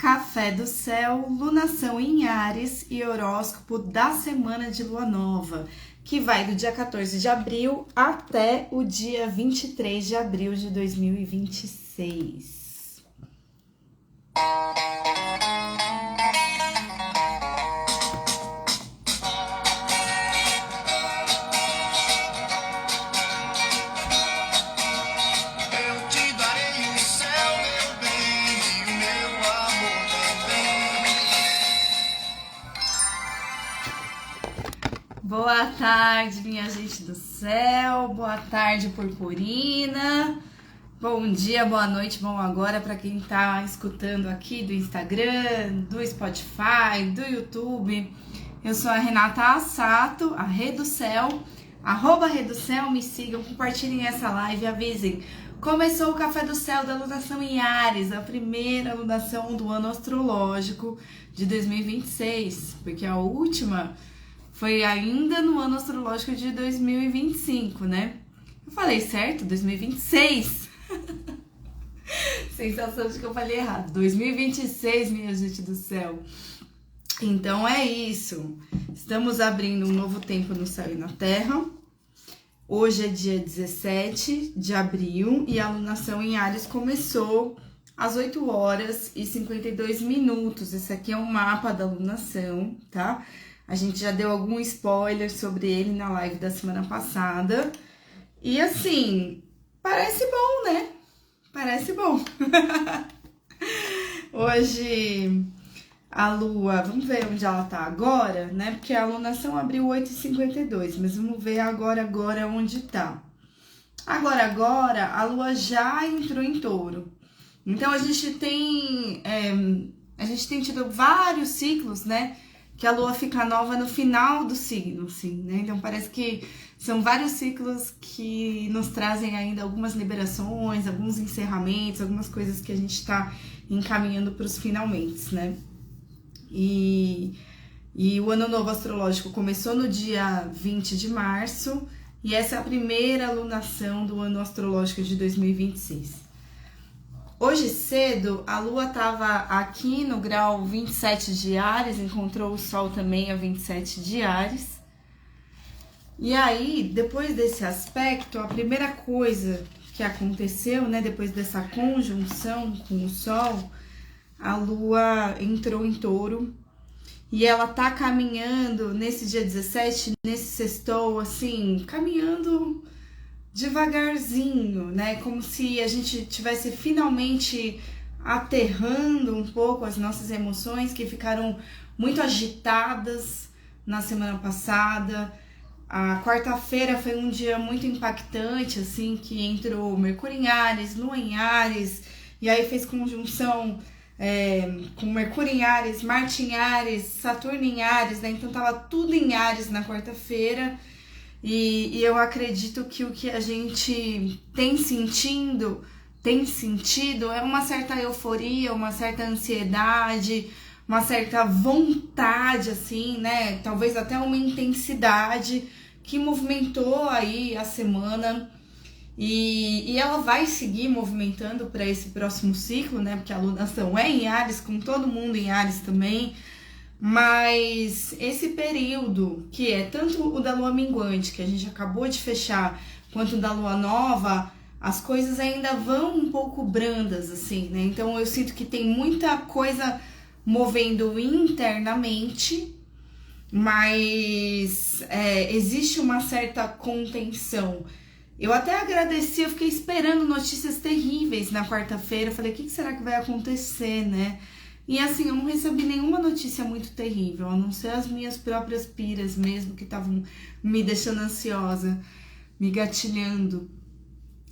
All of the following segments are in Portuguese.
Café do Céu, lunação em Áries e horóscopo da semana de lua nova, que vai do dia 14 de abril até o dia 23 de abril de 2026. Boa tarde, minha gente do céu, boa tarde, purpurina, bom dia, boa noite, bom agora para quem tá escutando aqui do Instagram, do Spotify, do YouTube. Eu sou a Renata Assato, a Rê do Céu, @Rê do Céu, me sigam, compartilhem essa live, avisem. Começou o Café do Céu da lunação em Áries, a primeira lunação do ano astrológico de 2026, porque a última foi ainda no ano astrológico de 2025, né? Eu falei certo? 2026. Sensação de que eu falei errado. 2026, minha gente do céu. Então é isso. Estamos abrindo um novo tempo no céu e na terra. Hoje é dia 17 de abril e a lunação em Áries começou às 8 horas e 52 minutos. Esse aqui é um mapa da lunação, tá? A gente já deu algum spoiler sobre ele na live da semana passada. E assim, parece bom, né? Parece bom. Hoje a lua, vamos ver onde ela tá agora, né? Porque a lunação abriu 8h52, mas vamos ver agora onde tá. Agora, a lua já entrou em touro. Então a gente tem tido vários ciclos, né? Que a lua fica nova no final do signo, assim, né? Então parece que são vários ciclos que nos trazem ainda algumas liberações, alguns encerramentos, algumas coisas que a gente tá encaminhando para os finalmente, né? E o ano novo astrológico começou no dia 20 de março e essa é a primeira lunação do ano astrológico de 2026. Hoje cedo, a lua estava aqui no grau 27 de Áries, encontrou o sol também a 27 de Áries. E aí, depois desse aspecto, a primeira coisa que aconteceu, né, depois dessa conjunção com o sol, a lua entrou em touro. E ela tá caminhando nesse dia 17, nesse sextou, assim, caminhando devagarzinho, né? Como se a gente tivesse finalmente aterrando um pouco as nossas emoções que ficaram muito agitadas na semana passada. A quarta-feira foi um dia muito impactante, assim, que entrou Mercúrio em Áries, Lua em Áries, e aí fez conjunção com Mercúrio em Áries, Marte em Áries, Saturno em Áries, né? Então tava tudo em Áries na quarta-feira. E eu acredito que o que a gente tem sentido é uma certa euforia, uma certa ansiedade, uma certa vontade, assim, né? Talvez até uma intensidade que movimentou aí a semana. E ela vai seguir movimentando para esse próximo ciclo, né? Porque a lunação é em Áries, com todo mundo em Áries também. Mas esse período, que é tanto o da lua minguante, que a gente acabou de fechar, quanto o da lua nova, as coisas ainda vão um pouco brandas, assim, né? Então eu sinto que tem muita coisa movendo internamente, mas existe uma certa contenção. Eu até agradeci, eu fiquei esperando notícias terríveis na quarta-feira. Falei, o que será que vai acontecer, né? E assim, eu não recebi nenhuma notícia muito terrível, a não ser as minhas próprias piras mesmo, que estavam me deixando ansiosa, me gatilhando.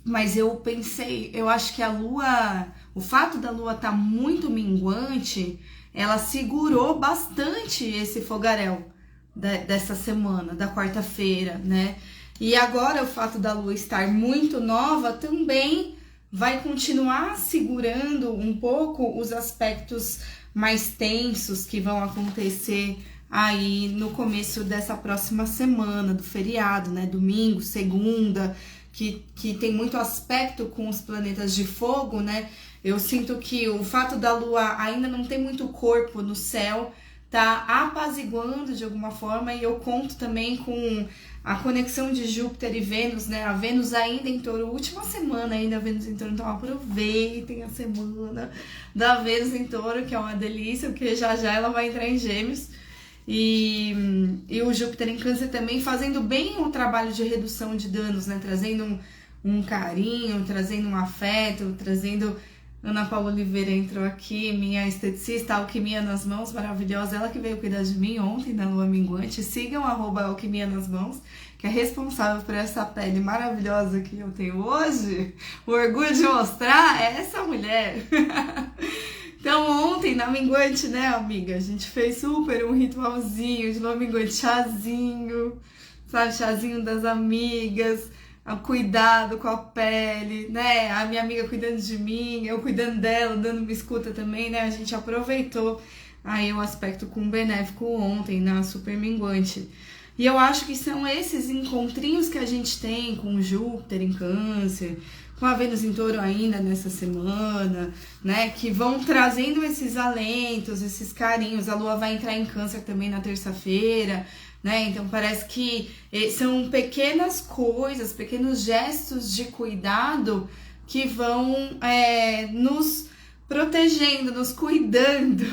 Mas eu pensei, eu acho que a lua, o fato da lua estar muito minguante, ela segurou bastante esse fogaréu dessa semana, da quarta-feira, né? E agora o fato da lua estar muito nova também vai continuar segurando um pouco os aspectos mais tensos que vão acontecer aí no começo dessa próxima semana, do feriado, né? Domingo, segunda, que tem muito aspecto com os planetas de fogo, né? Eu sinto que o fato da lua ainda não ter muito corpo no céu tá apaziguando de alguma forma, e eu conto também com a conexão de Júpiter e Vênus, né? A Vênus ainda em Touro, última semana ainda a Vênus em Touro, então aproveitem a semana da Vênus em Touro, que é uma delícia, porque já ela vai entrar em Gêmeos. E o Júpiter em Câncer também fazendo bem o trabalho de redução de danos, né? Trazendo um carinho, trazendo um afeto, trazendo... Ana Paula Oliveira entrou aqui, minha esteticista, Alquimia nas Mãos, maravilhosa, ela que veio cuidar de mim ontem na Lua Minguante. Sigam @Alquimia nas Mãos, que é responsável por essa pele maravilhosa que eu tenho hoje. O orgulho de mostrar é essa mulher. Então ontem na Minguante, né, amiga, a gente fez super um ritualzinho de Lua Minguante, chazinho, sabe, chazinho das amigas, o cuidado com a pele, né? A minha amiga cuidando de mim, eu cuidando dela, dando uma escuta também, né? A gente aproveitou aí o aspecto com benéfico ontem na Super Minguante. E eu acho que são esses encontrinhos que a gente tem com Júpiter em Câncer, com a Vênus em Touro ainda nessa semana, né? Que vão trazendo esses alentos, esses carinhos. A Lua vai entrar em Câncer também na terça-feira, né? Então parece que são pequenas coisas, pequenos gestos de cuidado que vão nos protegendo, nos cuidando,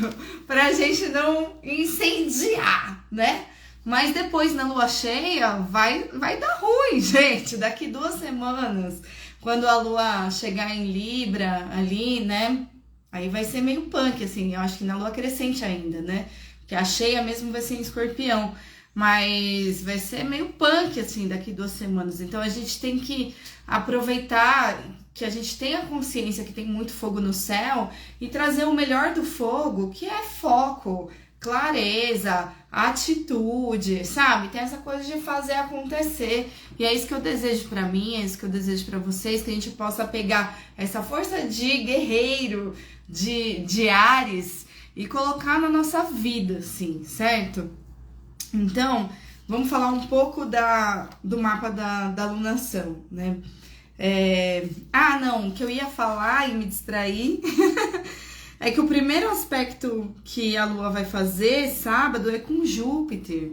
para a gente não incendiar, né? Mas depois na lua cheia vai dar ruim, gente. Daqui 2 semanas, quando a lua chegar em Libra ali, né? Aí vai ser meio punk, assim. Eu acho que na lua crescente ainda, né? Porque a cheia mesmo vai ser em Escorpião. Mas vai ser meio punk, assim, daqui 2 semanas. Então a gente tem que aproveitar que a gente tenha consciência que tem muito fogo no céu e trazer o melhor do fogo, que é foco, clareza, atitude, sabe? Tem essa coisa de fazer acontecer. E é isso que eu desejo pra mim, é isso que eu desejo pra vocês, que a gente possa pegar essa força de guerreiro, de Áries e colocar na nossa vida, assim, certo? Então, vamos falar um pouco do mapa da lunação, né? O que eu ia falar e me distrair é que o primeiro aspecto que a Lua vai fazer sábado é com Júpiter.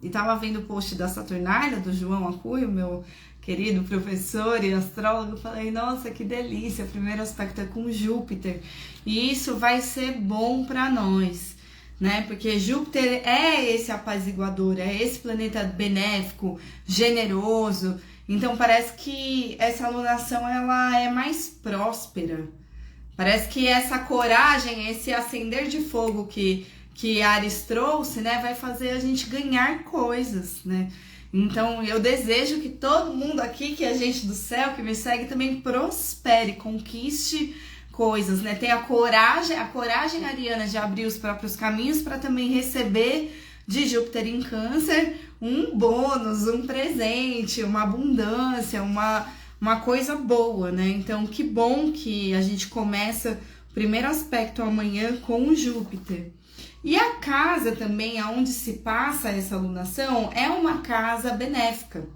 E tava vendo o post da Saturnália, do João Acuio, meu querido professor e astrólogo, falei, nossa, que delícia, o primeiro aspecto é com Júpiter. E isso vai ser bom para nós, né? Porque Júpiter é esse apaziguador, é esse planeta benéfico, generoso. Então parece que essa alunação ela é mais próspera. Parece que essa coragem, esse acender de fogo que Áries trouxe, né, vai fazer a gente ganhar coisas, né? Então eu desejo que todo mundo aqui, que é gente do céu, que me segue, também prospere, conquiste coisas, né? Tem a coragem ariana de abrir os próprios caminhos para também receber de Júpiter em Câncer um bônus, um presente, uma abundância, uma coisa boa, né? Então, que bom que a gente começa o primeiro aspecto amanhã com o Júpiter. E a casa também, aonde se passa essa alunação, é uma casa benéfica,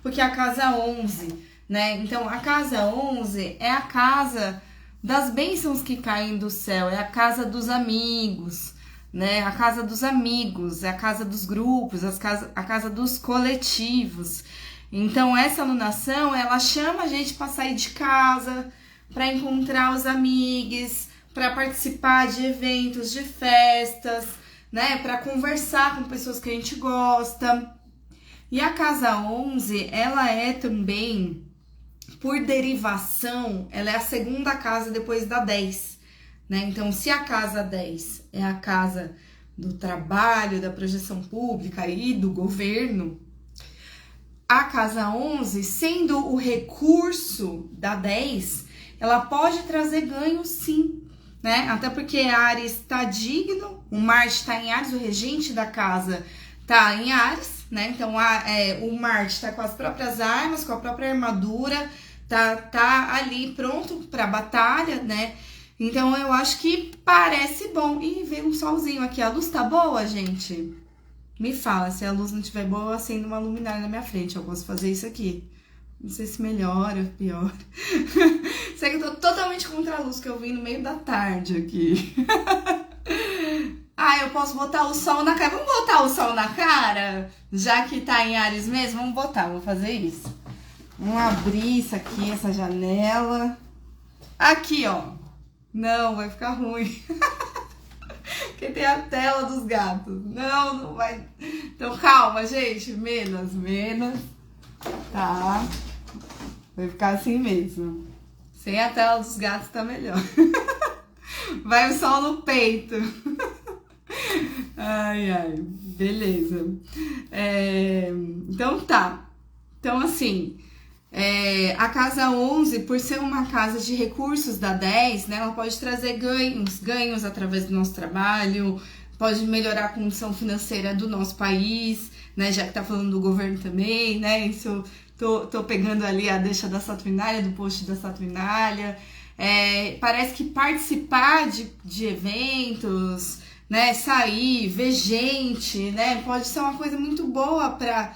porque a casa 11, né? Então, a casa 11 é a casa das bênçãos que caem do céu, é a casa dos amigos, né? A casa dos amigos, é a casa dos grupos, a casa dos coletivos. Então, essa alunação, ela chama a gente para sair de casa, para encontrar os amigos, para participar de eventos, de festas, né? Para conversar com pessoas que a gente gosta. E a casa 11, ela é também, por derivação, ela é a segunda casa depois da 10, né? Então, se a casa 10 é a casa do trabalho, da projeção pública e do governo, a casa 11, sendo o recurso da 10, ela pode trazer ganho sim, né? Até porque Áries está digno, o Marte está em Áries, o regente da casa está em Áries, né? Então o Marte está com as próprias armas, com a própria armadura, tá ali pronto para batalha, né? Então eu acho que parece bom. E veio um solzinho aqui, a luz tá boa, gente? Me fala, se a luz não estiver boa, eu acendo uma luminária na minha frente. Eu posso fazer isso aqui. Não sei se melhora ou piora. Sei que eu tô totalmente contra a luz que eu vim no meio da tarde aqui. Ah, eu posso botar o sol na cara. Vamos botar o sol na cara? Já que tá em Áries mesmo, vamos botar. Vou fazer isso. Vamos abrir isso aqui, essa janela. Aqui, ó. Não, vai ficar ruim. Porque tem a tela dos gatos. Não, não vai. Então, calma, gente. Menos. Tá. Vai ficar assim mesmo. Sem a tela dos gatos tá melhor. Vai o sol no peito. Ai. Beleza. Então tá. Então, assim... a casa 11, por ser uma casa de recursos da 10, né, ela pode trazer ganhos através do nosso trabalho, pode melhorar a condição financeira do nosso país, né, já que tá falando do governo também, né, isso eu tô pegando ali a deixa da Saturnália, do post da Saturnália. Parece que participar de eventos, né, sair, ver gente, né, pode ser uma coisa muito boa para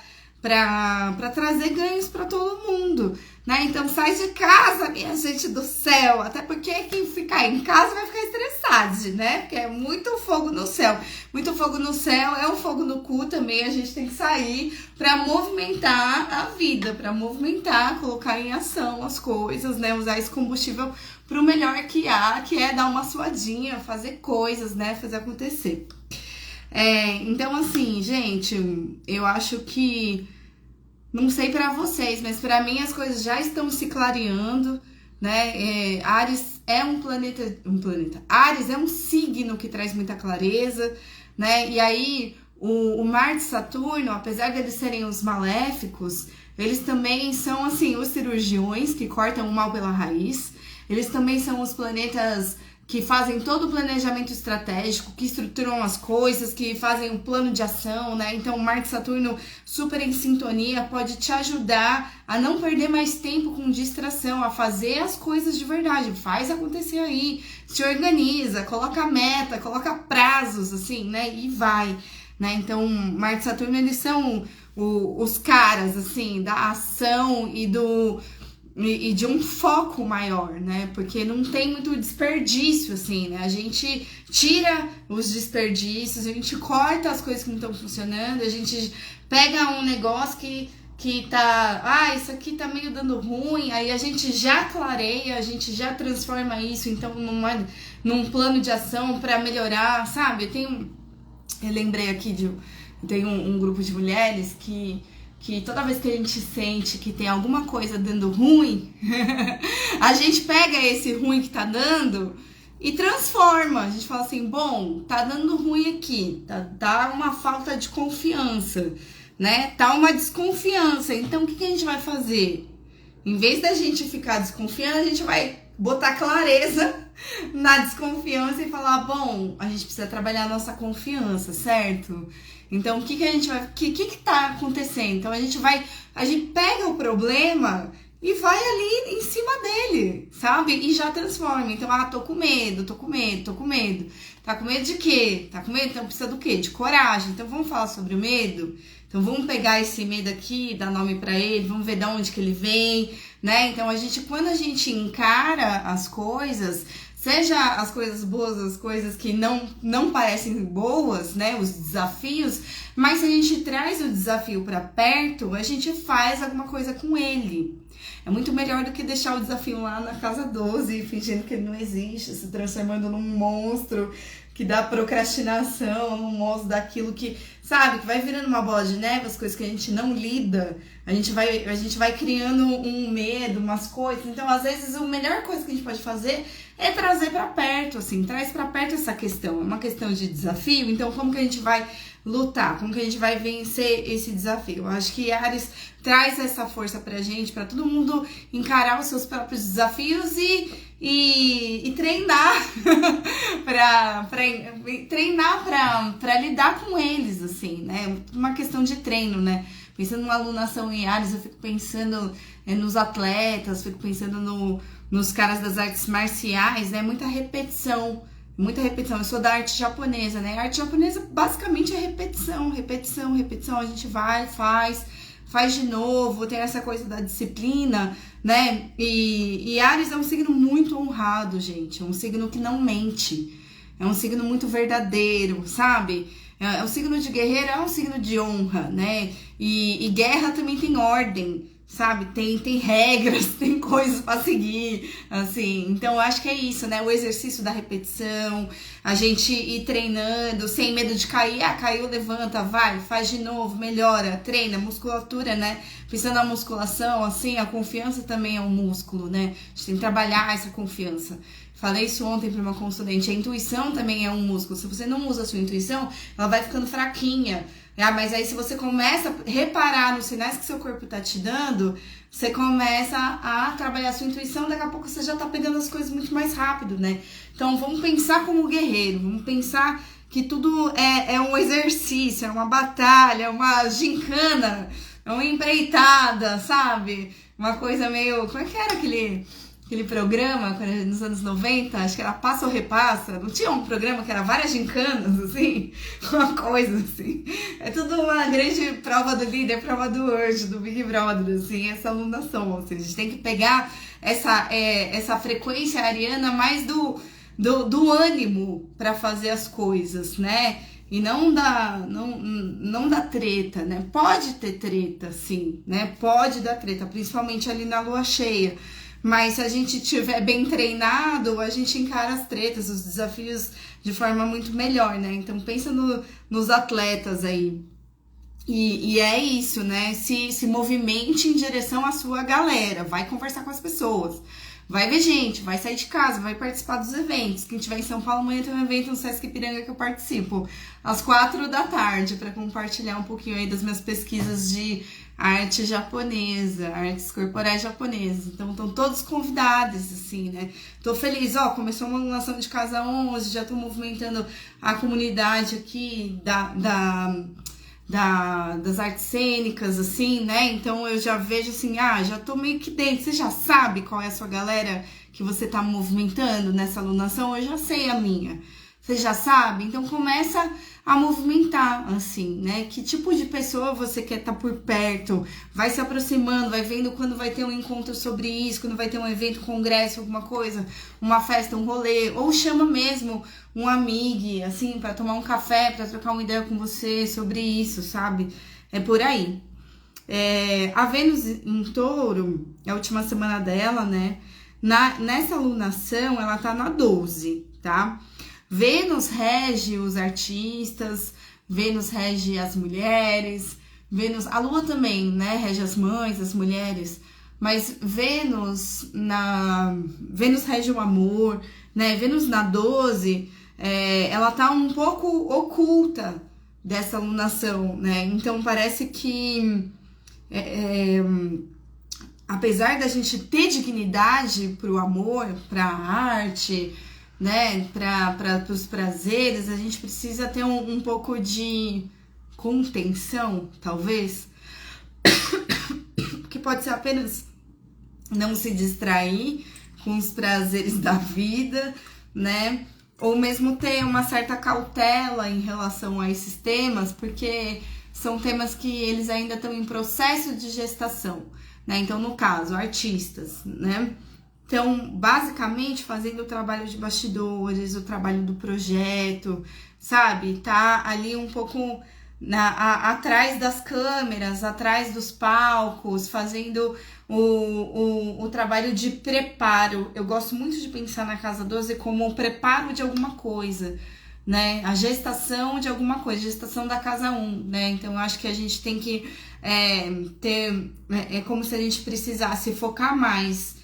trazer ganhos para todo mundo, né? Então sai de casa, minha gente do céu, até porque quem ficar em casa vai ficar estressado, né? Porque é muito fogo no céu. Muito fogo no céu é um fogo no cu também, a gente tem que sair para movimentar a vida, para movimentar, colocar em ação as coisas, né? Usar esse combustível para o melhor que há, que é dar uma suadinha, fazer coisas, né? Fazer acontecer. Então, assim, gente, eu acho que, não sei pra vocês, mas pra mim as coisas já estão se clareando, né? Áries é um planeta, Áries é um signo que traz muita clareza, né? E aí, o Marte e Saturno, apesar de eles serem os maléficos, eles também são, assim, os cirurgiões que cortam o mal pela raiz, eles também são os planetas que fazem todo o planejamento estratégico, que estruturam as coisas, que fazem um plano de ação, né? Então, Marte e Saturno super em sintonia pode te ajudar a não perder mais tempo com distração, a fazer as coisas de verdade. Faz acontecer aí, se organiza, coloca meta, coloca prazos, assim, né? E vai, né? Então, Marte e Saturno, eles são os caras, assim, da ação e de um foco maior, né? Porque não tem muito desperdício, assim, né? A gente tira os desperdícios, a gente corta as coisas que não estão funcionando, a gente pega um negócio que tá... isso aqui tá meio dando ruim, aí a gente já clareia, a gente já transforma isso, então, num plano de ação para melhorar, sabe? Eu lembrei aqui tem um grupo de mulheres que toda vez que a gente sente que tem alguma coisa dando ruim, a gente pega esse ruim que tá dando e transforma. A gente fala assim, bom, tá dando ruim aqui, tá uma falta de confiança, né? Tá uma desconfiança. Então, o que a gente vai fazer? Em vez da gente ficar desconfiando, a gente vai botar clareza na desconfiança e falar, bom, a gente precisa trabalhar a nossa confiança, certo? Então, o que a gente vai... O que tá acontecendo? Então, a gente pega o problema e vai ali em cima dele, sabe? E já transforma. Então, tô com medo. Tá com medo de quê? Tá com medo? Então, precisa do quê? De coragem. Então, vamos falar sobre o medo? Então, vamos pegar esse medo aqui, dar nome pra ele, vamos ver de onde que ele vem, né? Então, quando a gente encara as coisas... Seja as coisas boas, as coisas que não parecem boas, né? Os desafios, mas se a gente traz o desafio para perto, a gente faz alguma coisa com ele. É muito melhor do que deixar o desafio lá na casa 12, fingindo que ele não existe, se transformando num monstro que dá procrastinação, num monstro daquilo que, sabe, que vai virando uma bola de neve, as coisas que a gente não lida, a gente vai criando um medo, umas coisas. Então, às vezes, a melhor coisa que a gente pode fazer é trazer pra perto, assim, traz pra perto essa questão. É uma questão de desafio, então como que a gente vai lutar? Como que a gente vai vencer esse desafio? Eu acho que Áries traz essa força pra gente, pra todo mundo encarar os seus próprios desafios e treinar pra lidar com eles, assim, né? Uma questão de treino, né? Pensando numa alunação em Áries, eu fico pensando nos atletas, fico pensando nos caras das artes marciais, né? Muita repetição. Eu sou da arte japonesa, né? A arte japonesa basicamente é repetição. A gente vai, faz faz de novo, tem essa coisa da disciplina, né? E Áries é um signo muito honrado, gente, é um signo que não mente, é um signo muito verdadeiro, sabe? É um signo de guerreiro, é um signo de honra, né? E guerra também tem ordem, sabe? Tem regras, tem coisas para seguir, assim. Então, eu acho que é isso, né? O exercício da repetição, a gente ir treinando sem medo de cair. Ah, caiu, levanta, vai, faz de novo, melhora, treina, musculatura, né? Pensando na musculação, assim, a confiança também é um músculo, né? A gente tem que trabalhar essa confiança. Falei isso ontem para uma consulente. A intuição também é um músculo. Se você não usa a sua intuição, ela vai ficando fraquinha. Ah, mas aí se você começa a reparar nos sinais que seu corpo tá te dando, você começa a trabalhar a sua intuição, daqui a pouco você já tá pegando as coisas muito mais rápido, né? Então vamos pensar como guerreiro, vamos pensar que tudo é um exercício, é uma batalha, é uma gincana, é uma empreitada, sabe? Uma coisa meio... Como é que era aquele programa nos anos 90, acho que era Passa ou Repassa, não tinha um programa que era várias gincanas, assim, uma coisa assim, é tudo uma grande prova do líder, prova do urge, do Big Brother, assim, essa alunação, ou seja, a gente tem que pegar essa frequência ariana mais do ânimo para fazer as coisas, né, e não da treta, né, pode ter treta, sim, né, pode dar treta, principalmente ali na lua cheia. Mas se a gente estiver bem treinado, a gente encara as tretas, os desafios de forma muito melhor, né? Então pensa nos atletas aí. E é isso, né? Se movimente em direção à sua galera. Vai conversar com as pessoas. Vai ver gente, vai sair de casa, vai participar dos eventos. Quem estiver em São Paulo, amanhã tem um evento no Sesc Ipiranga que eu participo. Às 4h, para compartilhar um pouquinho aí das minhas pesquisas de arte japonesa, artes corporais japonesas. Então, estão todos convidados, assim, né? Tô feliz, ó, começou uma alunação de casa 11, já tô movimentando a comunidade aqui das artes cênicas, assim, né? Então, eu já vejo assim, já tô meio que dentro. Você já sabe qual é a sua galera que você tá movimentando nessa alunação? Eu já sei a minha. Você já sabe? Então, começa a movimentar, assim, né? Que tipo de pessoa você quer estar por perto? Vai se aproximando, vai vendo quando vai ter um encontro sobre isso, quando vai ter um evento, congresso, alguma coisa, uma festa, um rolê, ou chama mesmo um amigo, assim, para tomar um café, para trocar uma ideia com você sobre isso, sabe? É por aí. A Vênus em Touro, a última semana dela, né? Nessa alunação, ela tá na 12, tá? Vênus rege os artistas, Vênus rege as mulheres, a Lua também, né, rege as mães, as mulheres, mas Vênus rege o amor, né, Vênus na 12, ela tá um pouco oculta dessa alunação, né, então parece que, apesar da gente ter dignidade pro amor, pra arte, né, para os prazeres, a gente precisa ter um pouco de contenção, talvez, que pode ser apenas não se distrair com os prazeres da vida, né, ou mesmo ter uma certa cautela em relação a esses temas, porque são temas que eles ainda estão em processo de gestação, né, então no caso, artistas, né, então, basicamente, fazendo o trabalho de bastidores, o trabalho do projeto, sabe? Tá ali um pouco atrás das câmeras, atrás dos palcos, fazendo o trabalho de preparo. Eu gosto muito de pensar na Casa 12 como o preparo de alguma coisa, né? A gestação de alguma coisa, gestação da Casa 1, né? Então, eu acho que a gente tem que ter... É como se a gente precisasse focar mais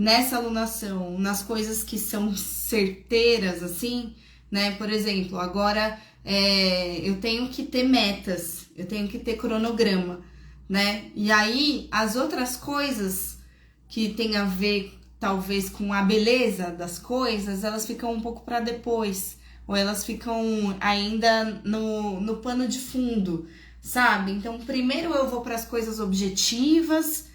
nessa alunação, nas coisas que são certeiras, assim, né? Por exemplo, agora eu tenho que ter metas, eu tenho que ter cronograma, né? E aí, as outras coisas que tem a ver, talvez, com a beleza das coisas, elas ficam um pouco para depois, ou elas ficam ainda no pano de fundo, sabe? Então, primeiro eu vou para as coisas objetivas,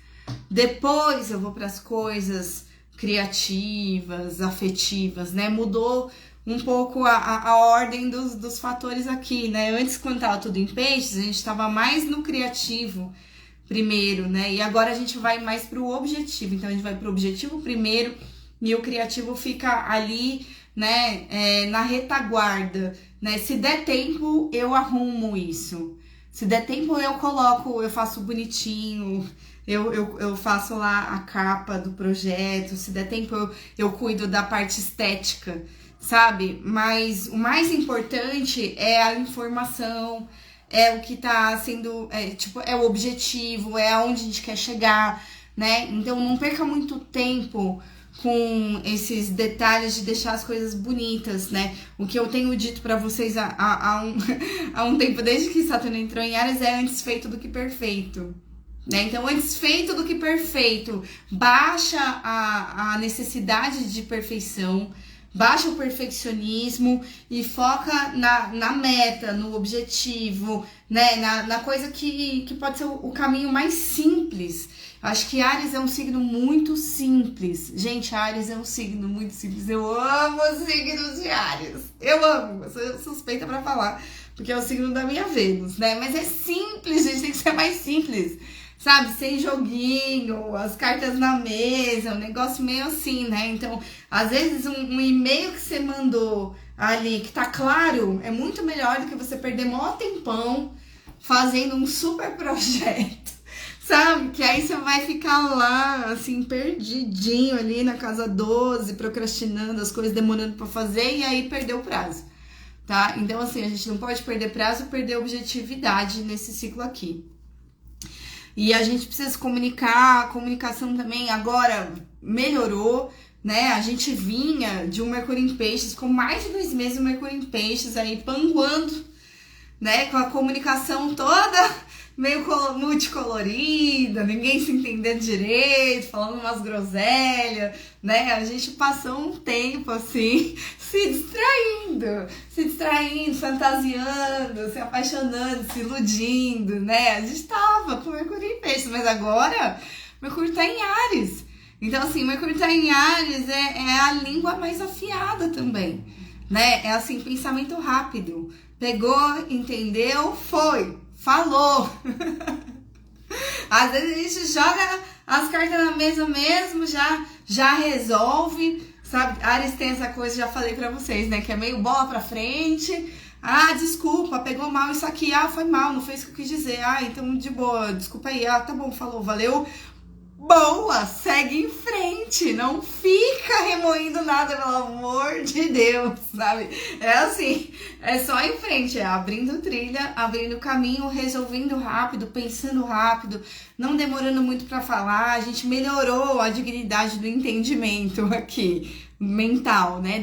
depois eu vou para as coisas criativas, afetivas, né? Mudou um pouco a ordem dos fatores aqui, né? Antes, quando tava tudo em peixes, a gente tava mais no criativo, primeiro, né? E agora a gente vai mais pro objetivo. Então a gente vai pro objetivo primeiro e o criativo fica ali, né, na retaguarda, né? Se der tempo, eu arrumo isso. Se der tempo, eu coloco, eu faço bonitinho, eu faço lá a capa do projeto. Se der tempo, eu cuido da parte estética, sabe? Mas o mais importante é a informação, é o que tá sendo, é o objetivo, é aonde a gente quer chegar, né? Então não perca muito tempo com esses detalhes de deixar as coisas bonitas, né? O que eu tenho dito pra vocês há um tempo, desde que Saturno entrou em Áries, é antes feito do que perfeito, né? Então, antes feito do que perfeito, baixa a necessidade de perfeição, baixa o perfeccionismo e foca na meta, no objetivo, né? Na coisa que pode ser o caminho mais simples. Acho que Áries é um signo muito simples. Gente, Áries é um signo muito simples. Eu amo os signos de Áries. Eu amo. Eu sou suspeita pra falar, porque é o signo da minha Vênus, né? Mas é simples, gente. Tem que ser mais simples. Sabe? Sem joguinho, as cartas na mesa, um negócio meio assim, né? Então, às vezes, um e-mail que você mandou ali, que tá claro, é muito melhor do que você perder maior tempão fazendo um super projeto. Sabe? Que aí você vai ficar lá, assim, perdidinho ali na casa 12, procrastinando as coisas, demorando pra fazer, e aí perdeu o prazo, tá? Então, assim, a gente não pode perder prazo, perder objetividade nesse ciclo aqui. E a gente precisa se comunicar, a comunicação também agora melhorou, né? A gente vinha de um Mercúrio em Peixes, com mais de 2 meses o Mercúrio em Peixes aí panguando, né? Com a comunicação toda meio multicolorida, ninguém se entendendo direito, falando umas groselhas, né? A gente passou um tempo assim, se distraindo, fantasiando, se apaixonando, se iludindo, né? A gente tava com Mercúrio em Peixes, mas agora Mercúrio tá em Áries. Então, assim, Mercúrio tá em Áries é a língua mais afiada também, né? É assim, pensamento rápido. Pegou, entendeu, foi. Falou! Às vezes a gente joga as cartas na mesa mesmo, já resolve, sabe? Áries tem essa coisa, já falei pra vocês, né? Que é meio bola pra frente. Ah, desculpa, pegou mal isso aqui. Ah, foi mal, não fez o que eu quis dizer. Ah, então de boa, desculpa aí. Ah, tá bom, falou, valeu. Boa, segue em frente, não fica remoendo nada, pelo amor de Deus, sabe? É assim, é só em frente, é abrindo trilha, abrindo caminho, resolvendo rápido, pensando rápido, não demorando muito pra falar. A gente melhorou a dignidade do entendimento aqui, mental, né?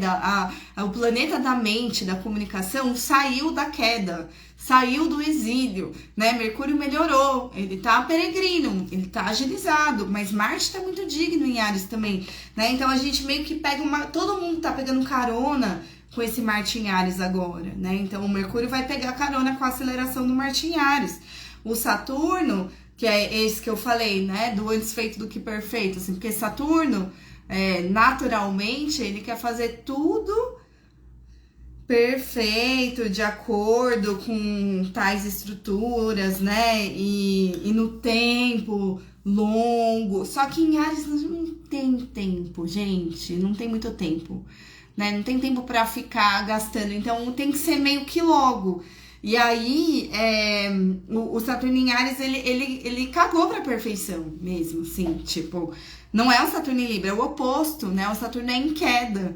O planeta da mente, da comunicação, saiu da queda, saiu do exílio, né? Mercúrio melhorou, ele tá peregrino, ele tá agilizado, mas Marte tá muito digno em Áries também, né? Então a gente meio que pega todo mundo tá pegando carona com esse Marte em Áries agora, né? Então o Mercúrio vai pegar carona com a aceleração do Marte em Áries. O Saturno, que é esse que eu falei, né? Do antes feito do que perfeito, assim, porque Saturno, naturalmente, ele quer fazer tudo perfeito, de acordo com tais estruturas, né? E no tempo longo. Só que em Áries não tem tempo, gente. Não tem muito tempo, né? Não tem tempo pra ficar gastando. Então tem que ser meio que logo. E aí, o Saturno em Áries, ele cagou pra perfeição mesmo, assim, tipo... Não é o Saturno em Libra, é o oposto, né? O Saturno é em queda.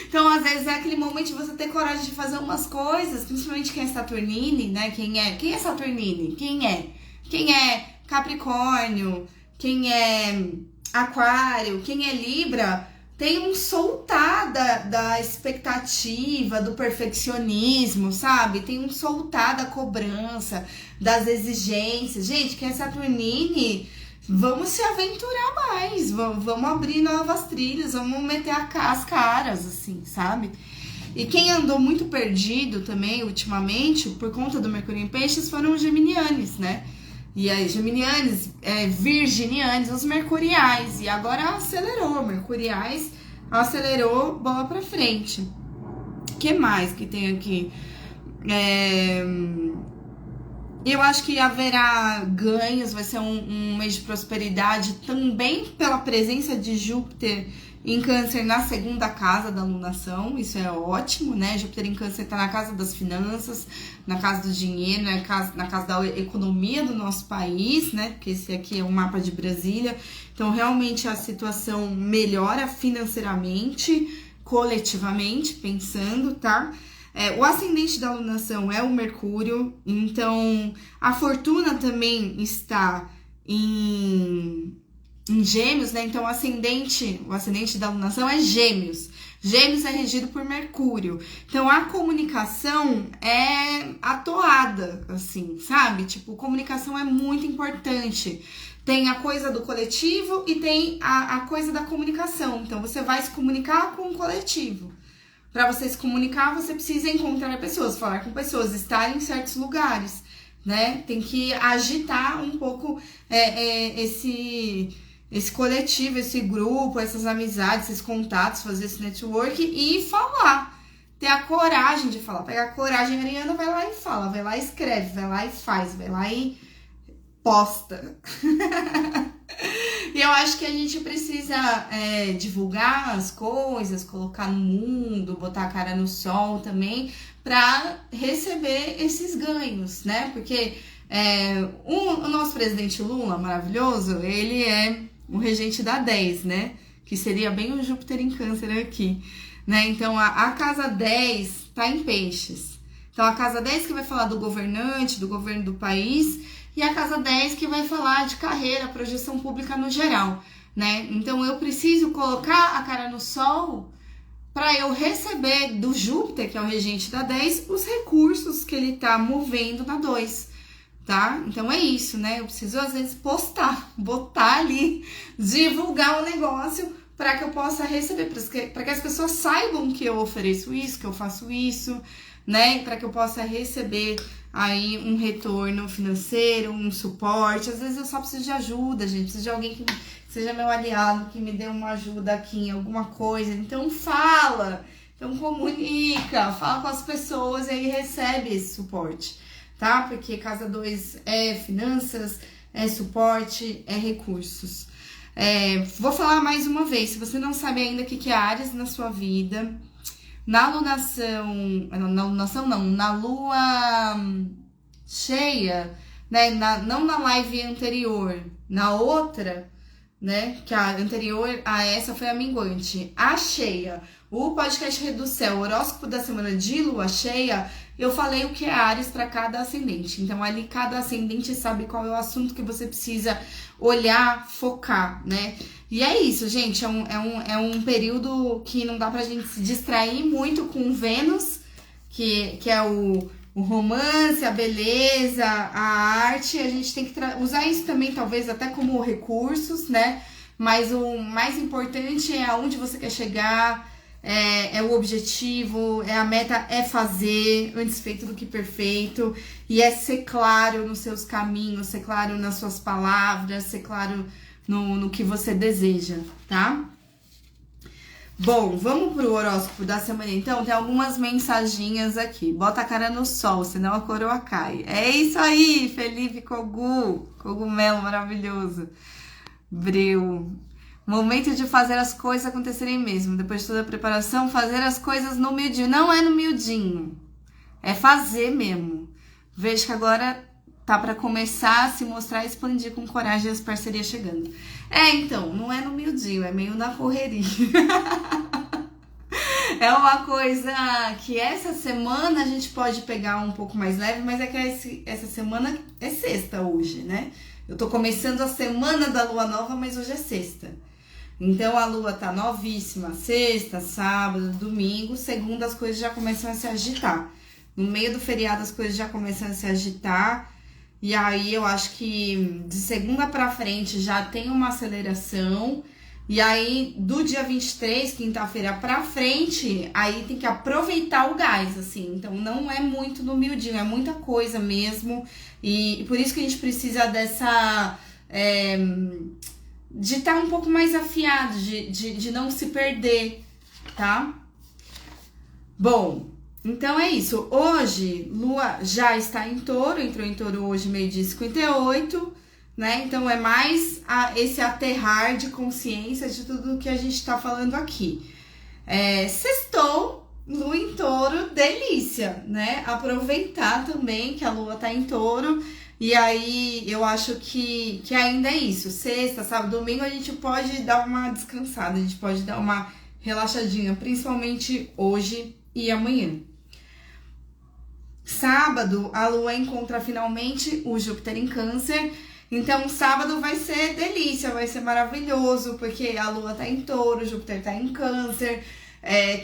Então, às vezes, é aquele momento de você ter coragem de fazer umas coisas, principalmente quem é Saturnine, né? Quem é Saturnine? Quem é Capricórnio? Quem é Aquário? Quem é Libra? Tem um soltar da expectativa, do perfeccionismo, sabe? Tem um soltar da cobrança, das exigências. Gente, quem é Saturnine... Vamos se aventurar mais, vamos abrir novas trilhas, vamos meter as caras, assim, sabe? E quem andou muito perdido também, ultimamente, por conta do Mercúrio em Peixes, foram os geminianes, né? E aí, geminianes, virginianes, os mercuriais. E agora acelerou, mercuriais acelerou, bola pra frente. O que mais que tem aqui? Eu acho que haverá ganhos, vai ser um mês de prosperidade também pela presença de Júpiter em Câncer na segunda casa da alunação. Isso é ótimo, né? Júpiter em Câncer está na casa das finanças, na casa do dinheiro, na casa da economia do nosso país, né? Porque esse aqui é um mapa de Brasília. Então, realmente a situação melhora financeiramente, coletivamente, pensando, tá? O ascendente da alunação é o Mercúrio, então a fortuna também está em Gêmeos, né? Então o ascendente da alunação é Gêmeos. Gêmeos é regido por Mercúrio. Então a comunicação é atoada, assim, sabe? Tipo, comunicação é muito importante. Tem a coisa do coletivo e tem a coisa da comunicação. Então você vai se comunicar com o coletivo. Para você se comunicar, você precisa encontrar pessoas, falar com pessoas, estar em certos lugares, né? Tem que agitar um pouco esse coletivo, esse grupo, essas amizades, esses contatos, fazer esse network e falar. Ter a coragem de falar. Pegar a coragem, Ariana, vai lá e fala, vai lá e escreve, vai lá e faz, vai lá e posta. E eu acho que a gente precisa divulgar as coisas, colocar no mundo, botar a cara no sol também, para receber esses ganhos, né? Porque o nosso presidente Lula, maravilhoso, ele é o regente da 10, né? Que seria bem o Júpiter em Câncer aqui, né? Então, a casa 10 tá em peixes. Então, a casa 10 que vai falar do governante, do governo do país, e a casa 10 que vai falar de carreira, projeção pública no geral, né? Então, eu preciso colocar a cara no sol para eu receber do Júpiter, que é o regente da 10, os recursos que ele tá movendo na 2, tá? Então, é isso, né? Eu preciso, às vezes, postar, botar ali, divulgar o negócio para que eu possa receber, para que as pessoas saibam que eu ofereço isso, que eu faço isso, né? Para que eu possa receber aí um retorno financeiro, um suporte. Às vezes eu só preciso de ajuda, gente. Preciso de alguém que seja meu aliado, que me dê uma ajuda aqui em alguma coisa. Então fala, então comunica, fala com as pessoas e aí recebe esse suporte, tá? Porque casa 2 é finanças, é suporte, é recursos. Vou falar mais uma vez, se você não sabe ainda o que é Áries na sua vida, na lua cheia, né? Não na live anterior, na outra, né? Que a anterior a essa foi a minguante. A cheia, o podcast Rede do Céu, o horóscopo da semana de lua cheia, eu falei o que é Áries para cada ascendente. Então, ali cada ascendente sabe qual é o assunto que você precisa olhar, focar, né? E é isso, gente, é um período que não dá pra gente se distrair muito com Vênus, que é o romance, a beleza, a arte. A gente tem que usar isso também, talvez, até como recursos, né? Mas o mais importante é aonde você quer chegar, é o objetivo, a meta é fazer, antes feito do que perfeito, e é ser claro nos seus caminhos, ser claro nas suas palavras, ser claro no que você deseja, tá? Bom, vamos pro horóscopo da semana então. Tem algumas mensaginhas aqui. Bota a cara no sol, senão a coroa cai. É isso aí, Felipe Cogumelo maravilhoso. Breu. Momento de fazer as coisas acontecerem mesmo. Depois de toda a preparação, fazer as coisas no miudinho. Não é no miudinho, é fazer mesmo. Vejo que agora tá para começar a se mostrar e expandir com coragem as parcerias chegando. Então, não é no miudinho, é meio na correria. É uma coisa que essa semana a gente pode pegar um pouco mais leve, mas é que essa semana é sexta hoje, né? Eu tô começando a semana da lua nova, mas hoje é sexta. Então a lua tá novíssima, sexta, sábado, domingo, segunda as coisas já começam a se agitar. No meio do feriado as coisas já começam a se agitar. E aí eu acho que de segunda pra frente já tem uma aceleração. E aí do dia 23, quinta-feira pra frente, aí tem que aproveitar o gás, assim. Então não é muito no miudinho, é muita coisa mesmo. E por isso que a gente precisa dessa... de estar um pouco mais afiado, de não se perder, tá? Bom, Então é isso. Hoje, Lua já está em Touro, entrou em Touro hoje, 12h58, né? Então é mais esse aterrar de consciência de tudo que a gente tá falando aqui. Sextou, Lua em Touro, delícia, né? Aproveitar também que a Lua tá em Touro. E aí eu acho que ainda é isso. Sexta, sábado, domingo a gente pode dar uma descansada, a gente pode dar uma relaxadinha, principalmente hoje e amanhã. Sábado, a Lua encontra finalmente o Júpiter em Câncer. Então, sábado vai ser delícia, vai ser maravilhoso, porque a Lua tá em Touro, o Júpiter tá em Câncer.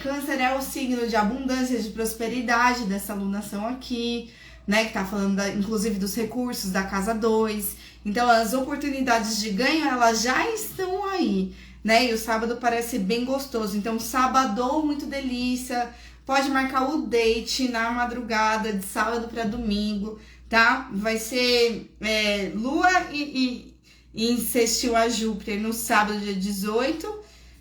Câncer é o signo de abundância, de prosperidade dessa alunação aqui, né? Que tá falando, inclusive, dos recursos da casa 2. Então, as oportunidades de ganho, elas já estão aí, né? E o sábado parece bem gostoso. Então, sábado, muito delícia. Pode marcar o date na madrugada, de sábado para domingo, tá? Vai ser Lua e insistiu a Júpiter no sábado, dia 18.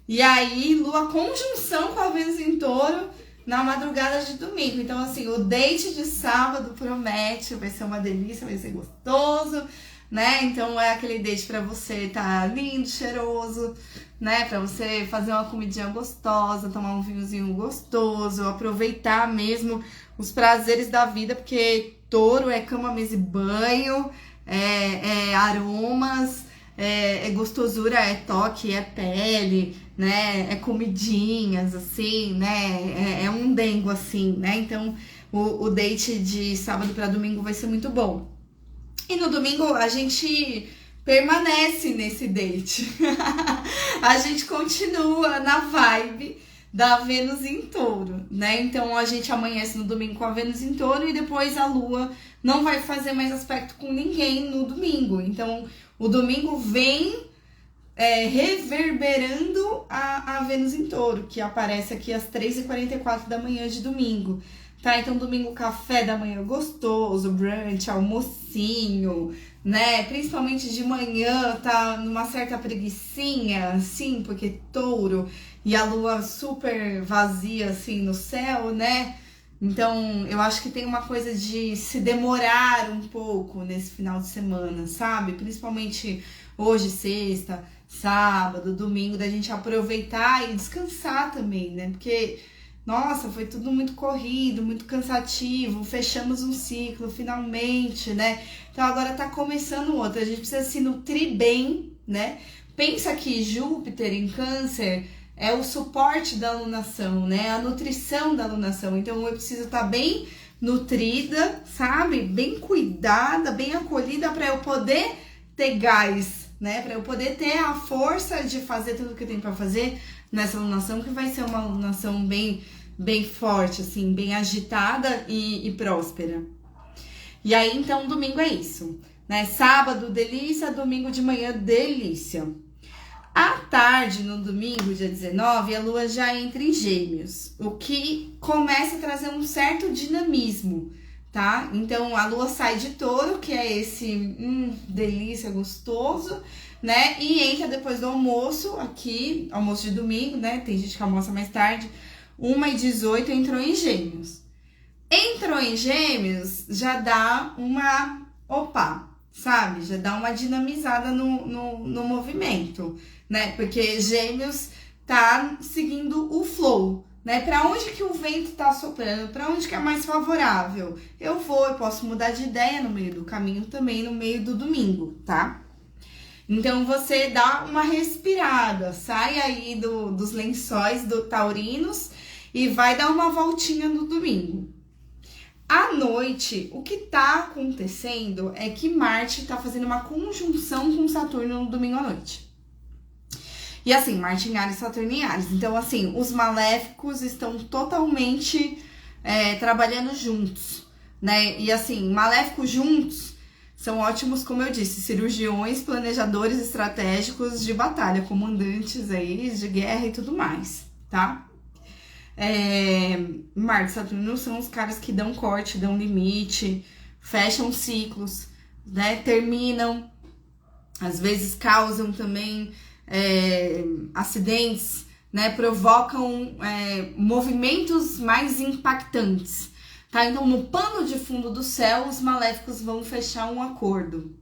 E aí, Lua conjunção com a Vênus em Touro na madrugada de domingo. Então, assim, o date de sábado promete, vai ser uma delícia, vai ser gostoso, né? Então, é aquele date pra você tá lindo, cheiroso, né? Pra você fazer uma comidinha gostosa, tomar um vinhozinho gostoso, aproveitar mesmo os prazeres da vida, porque Touro é cama, mesa e banho, é aromas, é gostosura, é toque, é pele, né? É comidinhas, assim, né? É um dengo, assim, né? Então, o date de sábado para domingo vai ser muito bom. E no domingo a gente permanece nesse date. A gente continua na vibe da Vênus em Touro, né? Então a gente amanhece no domingo com a Vênus em Touro e depois a Lua não vai fazer mais aspecto com ninguém no domingo. Então o domingo vem reverberando a Vênus em Touro, que aparece aqui às 3h44 da manhã de domingo. Tá, então domingo café da manhã gostoso, brunch, almocinho, né? Principalmente de manhã, tá numa certa preguicinha, assim, porque Touro e a lua super vazia, assim, no céu, né? Então, eu acho que tem uma coisa de se demorar um pouco nesse final de semana, sabe? Principalmente hoje, sexta, sábado, domingo, da gente aproveitar e descansar também, né? Porque... nossa, foi tudo muito corrido, muito cansativo, fechamos um ciclo finalmente, né? Então agora tá começando outro, a gente precisa se nutrir bem, né? Pensa que Júpiter em Câncer é o suporte da alunação, né? A nutrição da alunação, então eu preciso estar bem nutrida, sabe? Bem cuidada, bem acolhida para eu poder ter gás, né? Para eu poder ter a força de fazer tudo que eu tenho para fazer nessa alunação, que vai ser uma alunação bem forte, assim, bem agitada e próspera. E aí, então, domingo é isso, né? Sábado, delícia, domingo de manhã, delícia. À tarde, no domingo, dia 19, a lua já entra em Gêmeos, o que começa a trazer um certo dinamismo, tá? Então, a lua sai de Touro, que é esse delícia, gostoso, né? E entra depois do almoço, aqui, almoço de domingo, né? Tem gente que almoça mais tarde, 1h18 entrou em Gêmeos. Entrou em Gêmeos, já dá uma sabe? Já dá uma dinamizada no movimento, né? Porque Gêmeos tá seguindo o flow, né? Pra onde que o vento tá soprando, pra onde que é mais favorável? Eu posso mudar de ideia no meio do caminho também, no meio do domingo, tá? Então, você dá uma respirada, sai aí dos lençóis do taurinos e vai dar uma voltinha no domingo. À noite, o que tá acontecendo é que Marte tá fazendo uma conjunção com Saturno no domingo à noite. E assim, Marte em Áries, Saturno em Áries. Então, assim, os maléficos estão totalmente trabalhando juntos, né? E assim, maléficos juntos são ótimos, como eu disse, cirurgiões, planejadores estratégicos de batalha, comandantes aí de guerra e tudo mais, tá? Marte e Saturno são os caras que dão corte, dão limite, fecham ciclos, né? Terminam, às vezes causam também acidentes, né? Provocam movimentos mais impactantes, tá? Então, no pano de fundo do céu, os maléficos vão fechar um acordo.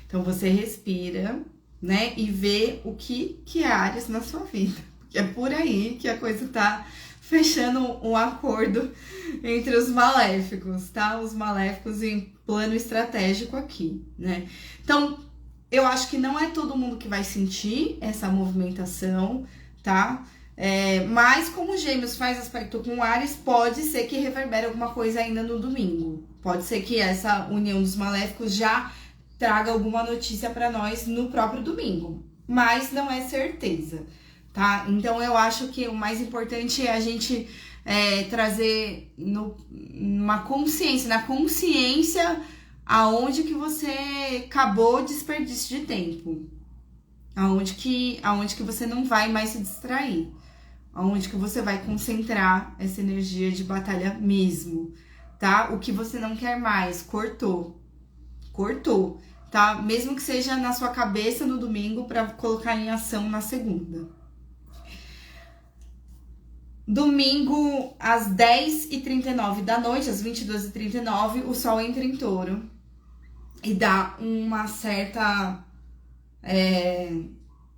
Então, você respira, né? E vê o que é Áries na sua vida. Porque é por aí que a coisa tá fechando um acordo entre os maléficos, tá? Os maléficos em plano estratégico aqui, né? Então, eu acho que não é todo mundo que vai sentir essa movimentação, tá? Mas como Gêmeos faz aspecto com Áries, pode ser que reverbere alguma coisa ainda no domingo. Pode ser que essa união dos maléficos já traga alguma notícia para nós no próprio domingo. Mas não é certeza, tá? Então, eu acho que o mais importante é a gente trazer numa consciência, na consciência aonde que você acabou desperdício de tempo, aonde que você não vai mais se distrair, aonde que você vai concentrar essa energia de batalha mesmo, tá? O que você não quer mais, cortou, tá? Mesmo que seja na sua cabeça no domingo para colocar em ação na segunda. Domingo, às 10h39 da noite, às 22h39, o Sol entra em Touro e dá uma certa...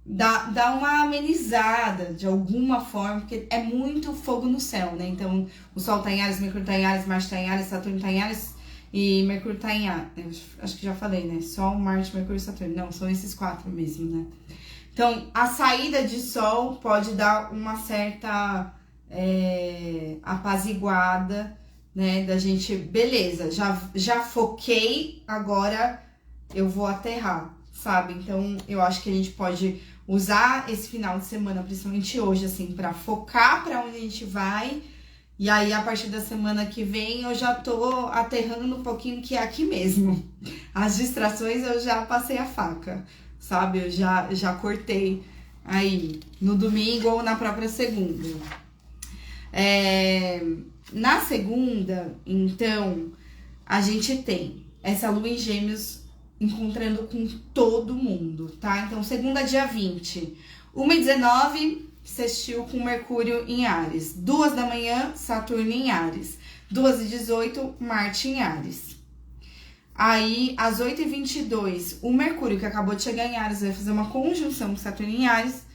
dá uma amenizada de alguma forma, porque é muito fogo no céu, né? Então, o Sol tá em Áries, Mercúrio tá em Áries, Marte tá em Áries, Saturno tá em Áries e Mercúrio tá em Áries. Acho que já falei, né? Sol, Marte, Mercúrio e Saturno. Não, são esses 4 mesmo, né? Então, a saída de Sol pode dar uma certa... apaziguada, né, da gente, beleza, já foquei, agora eu vou aterrar, sabe? Então, eu acho que a gente pode usar esse final de semana, principalmente hoje, assim, pra focar pra onde a gente vai, e aí, a partir da semana que vem, eu já tô aterrando um pouquinho que é aqui mesmo. As distrações, eu já passei a faca, sabe? Eu já cortei aí, no domingo ou na própria segunda. Na segunda, então, a gente tem essa lua em Gêmeos encontrando com todo mundo, tá? Então, segunda, dia 20, 1h19, sextil com Mercúrio em Áries. 2 da manhã, Saturno em Áries. 2h18, Marte em Áries. Aí, às 8h22, o Mercúrio, que acabou de chegar em Áries, vai fazer uma conjunção com Saturno em Áries.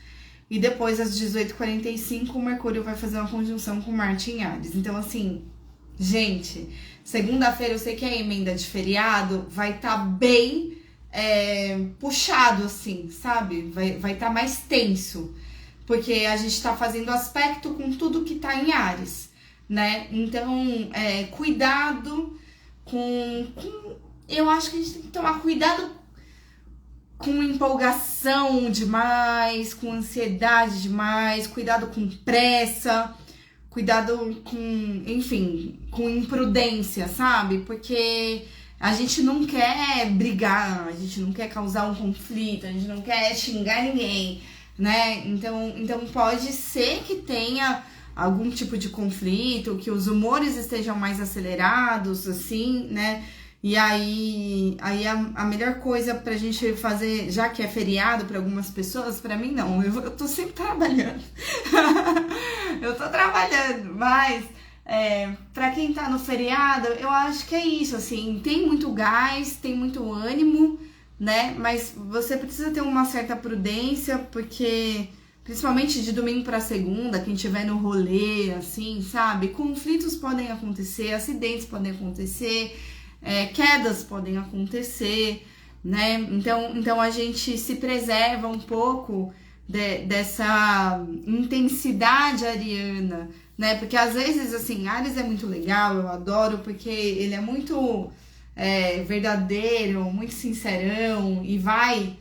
E depois, às 18h45, o Mercúrio vai fazer uma conjunção com Marte em Áries. Então, assim, gente, segunda-feira eu sei que a emenda de feriado vai estar bem puxado, assim, sabe? Vai estar mais tenso, porque a gente tá fazendo aspecto com tudo que tá em Áries, né? Então, cuidado com... Eu acho que a gente tem que tomar cuidado com empolgação demais, com ansiedade demais, cuidado com pressa, cuidado com, enfim, com imprudência, sabe? Porque a gente não quer brigar, a gente não quer causar um conflito, a gente não quer xingar ninguém, né? Então pode ser que tenha algum tipo de conflito, que os humores estejam mais acelerados, assim, né? E aí a melhor coisa pra gente fazer, já que é feriado pra algumas pessoas, pra mim não, eu tô sempre trabalhando. Eu tô trabalhando, mas pra quem tá no feriado, eu acho que é isso, assim, tem muito gás, tem muito ânimo, né? Mas você precisa ter uma certa prudência, porque principalmente de domingo pra segunda, quem tiver no rolê, assim, sabe? Conflitos podem acontecer, acidentes podem acontecer, quedas podem acontecer, né? Então a gente se preserva um pouco dessa intensidade ariana, né? Porque às vezes, assim, Áries é muito legal, eu adoro, porque ele é muito verdadeiro, muito sincerão e vai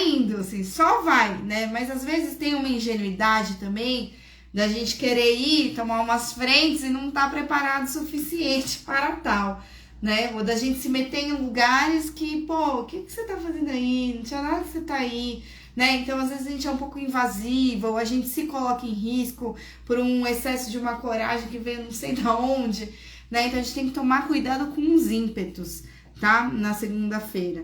indo, assim, só vai, né? Mas às vezes tem uma ingenuidade também da gente querer ir, tomar umas frentes e não tá preparado o suficiente para tal, né? Ou da gente se meter em lugares que, pô, o que você tá fazendo aí? Não tinha nada que você tá aí, né? Então, às vezes a gente é um pouco invasiva, ou a gente se coloca em risco por um excesso de uma coragem que veio não sei da onde, né? Então, a gente tem que tomar cuidado com os ímpetos, tá? Na segunda-feira.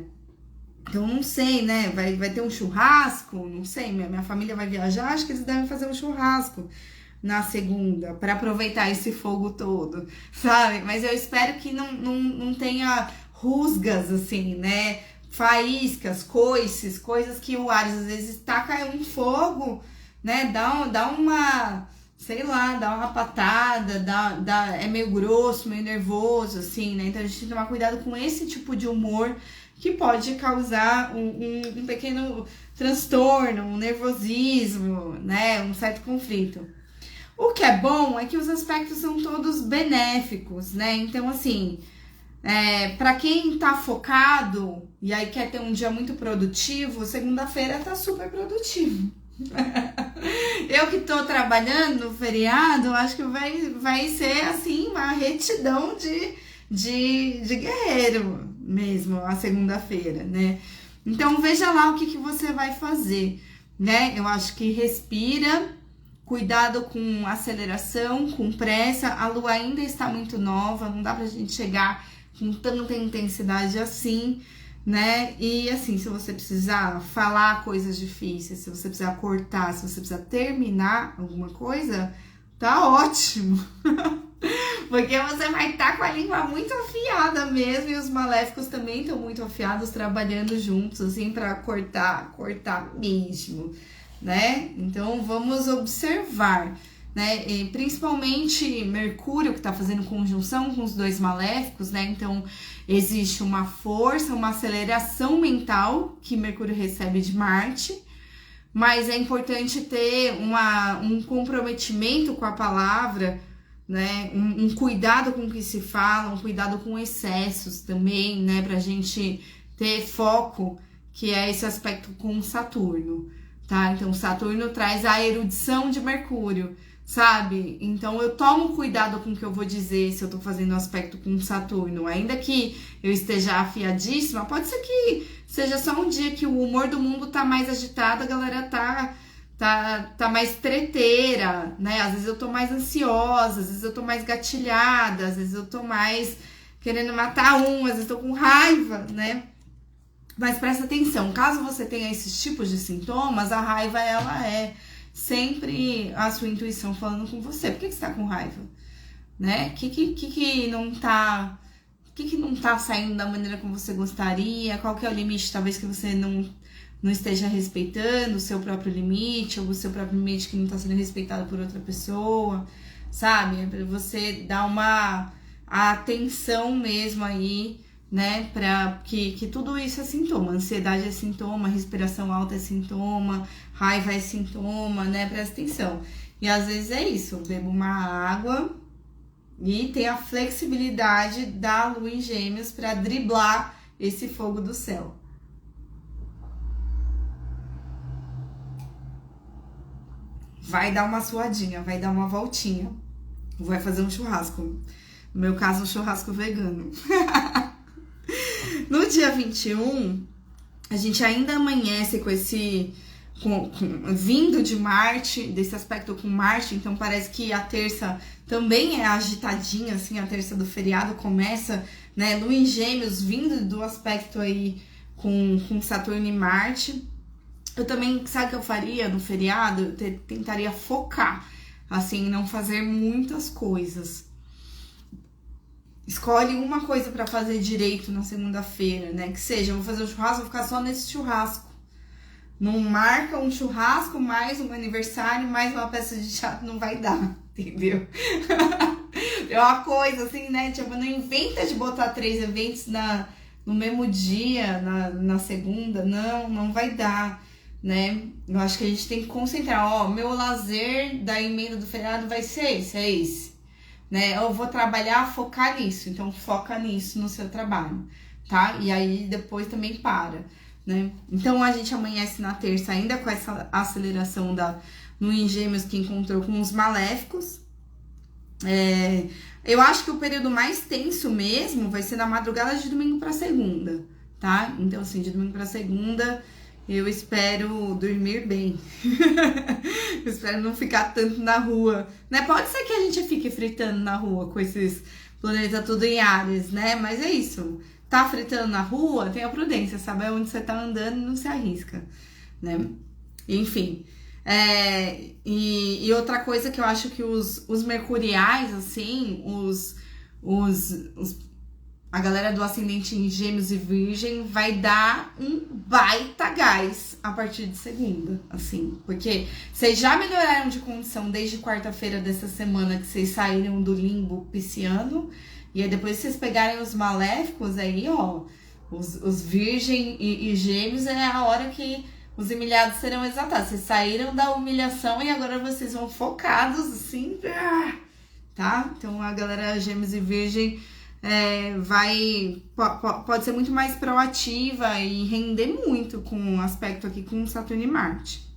Então, não sei, né? Vai ter um churrasco? Não sei, minha família vai viajar, acho que eles devem fazer um churrasco na segunda, para aproveitar esse fogo todo, sabe? Mas eu espero que não tenha rusgas, assim, né? Faíscas, coices, coisas que o Ares às vezes taca um fogo, né? Dá uma, sei lá, dá uma patada, é meio grosso, meio nervoso, assim, né? Então a gente tem que tomar cuidado com esse tipo de humor que pode causar um pequeno transtorno, um nervosismo, né? Um certo conflito. O que é bom é que os aspectos são todos benéficos, né? Então, assim, para quem tá focado e aí quer ter um dia muito produtivo, segunda-feira tá super produtivo. Eu que tô trabalhando no feriado, acho que vai ser, assim, uma retidão de guerreiro mesmo, a segunda-feira, né? Então, veja lá o que você vai fazer, né? Eu acho que respira. Cuidado com aceleração, com pressa. A lua ainda está muito nova, não dá pra gente chegar com tanta intensidade assim, né? E assim, se você precisar falar coisas difíceis, se você precisar cortar, se você precisar terminar alguma coisa, tá ótimo. Porque você vai estar com a língua muito afiada mesmo, e os maléficos também estão muito afiados, trabalhando juntos, assim, pra cortar mesmo, né? Então vamos observar, né? E principalmente Mercúrio, que tá fazendo conjunção com os dois maléficos, né? Então existe uma força, uma aceleração mental que Mercúrio recebe de Marte, mas é importante ter um comprometimento com a palavra, né? Um cuidado com o que se fala, um cuidado com excessos também, né? Pra gente ter foco, que é esse aspecto com Saturno. Tá? Então, Saturno traz a erudição de Mercúrio, sabe? Então, eu tomo cuidado com o que eu vou dizer se eu tô fazendo um aspecto com Saturno. Ainda que eu esteja afiadíssima, pode ser que seja só um dia que o humor do mundo tá mais agitado, a galera tá mais treteira, né? Às vezes eu tô mais ansiosa, às vezes eu tô mais gatilhada, às vezes eu tô mais querendo matar às vezes eu tô com raiva, né? Mas presta atenção, caso você tenha esses tipos de sintomas, a raiva, ela é sempre a sua intuição falando com você. Por que você tá com raiva? Né? Que não tá... O que não tá saindo da maneira como você gostaria? Qual que é o limite, talvez, que você não esteja respeitando, o seu próprio limite, ou o seu próprio limite que não tá sendo respeitado por outra pessoa, sabe? É pra você dar uma atenção mesmo aí, né, pra que tudo isso é sintoma, ansiedade é sintoma, respiração alta é sintoma, raiva é sintoma, né, presta atenção. E às vezes é isso, bebo uma água e tem a flexibilidade da lua em Gêmeos para driblar esse fogo do céu. Vai dar uma suadinha, vai dar uma voltinha, vai fazer um churrasco, no meu caso um churrasco vegano. No dia 21, a gente ainda amanhece com esse... vindo de Marte, desse aspecto com Marte, então parece que a terça também é agitadinha, assim, a terça do feriado começa, né, Lua em Gêmeos, vindo do aspecto aí com Saturno e Marte. Eu também, sabe o que eu faria no feriado? Eu tentaria focar, assim, não fazer muitas coisas. Escolhe uma coisa pra fazer direito na segunda-feira, né? Que seja, eu vou fazer um churrasco, vou ficar só nesse churrasco. Não marca um churrasco, mais um aniversário, mais uma peça de teatro, não vai dar, entendeu? É uma coisa assim, né? Tipo, não inventa de botar 3 eventos no mesmo dia, na segunda, não vai dar, né? Eu acho que a gente tem que concentrar, ó, meu lazer da emenda do feriado vai ser esse. Né? Eu vou trabalhar, focar nisso, então foca nisso no seu trabalho, tá? E aí depois também para, né? Então a gente amanhece na terça ainda com essa aceleração da Lua em Gêmeos que encontrou com os maléficos. Eu acho que o período mais tenso mesmo vai ser na madrugada de domingo para segunda, tá? Então assim, de domingo para segunda eu espero dormir bem. Eu espero não ficar tanto na rua, né? Pode ser que a gente fique fritando na rua com esses planetas tudo em Áries, né? Mas é isso. tá fritando na rua, tenha prudência, sabe onde você tá andando e não se arrisca, né? Enfim. E outra coisa que eu acho que os mercuriais, assim, a galera do ascendente em Gêmeos e Virgem vai dar um baita gás a partir de segunda, assim, porque vocês já melhoraram de condição desde quarta-feira dessa semana que vocês saíram do limbo pisciano, e aí depois vocês pegarem os maléficos aí, ó, os Virgem e Gêmeos é a hora que os humilhados serão exaltados. Vocês saíram da humilhação e agora vocês vão focados, assim, tá? Então a galera Gêmeos e Virgem pode ser muito mais proativa e render muito com o aspecto aqui com Saturno e Marte.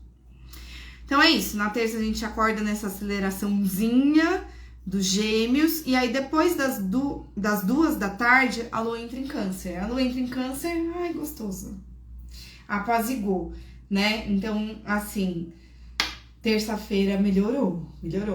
Então é isso, na terça a gente acorda nessa aceleraçãozinha dos Gêmeos, e aí depois das 2 da tarde a Lua entra em Câncer. A Lua entra em Câncer, ai, gostoso, apazigou, né? Então, assim, terça-feira melhorou.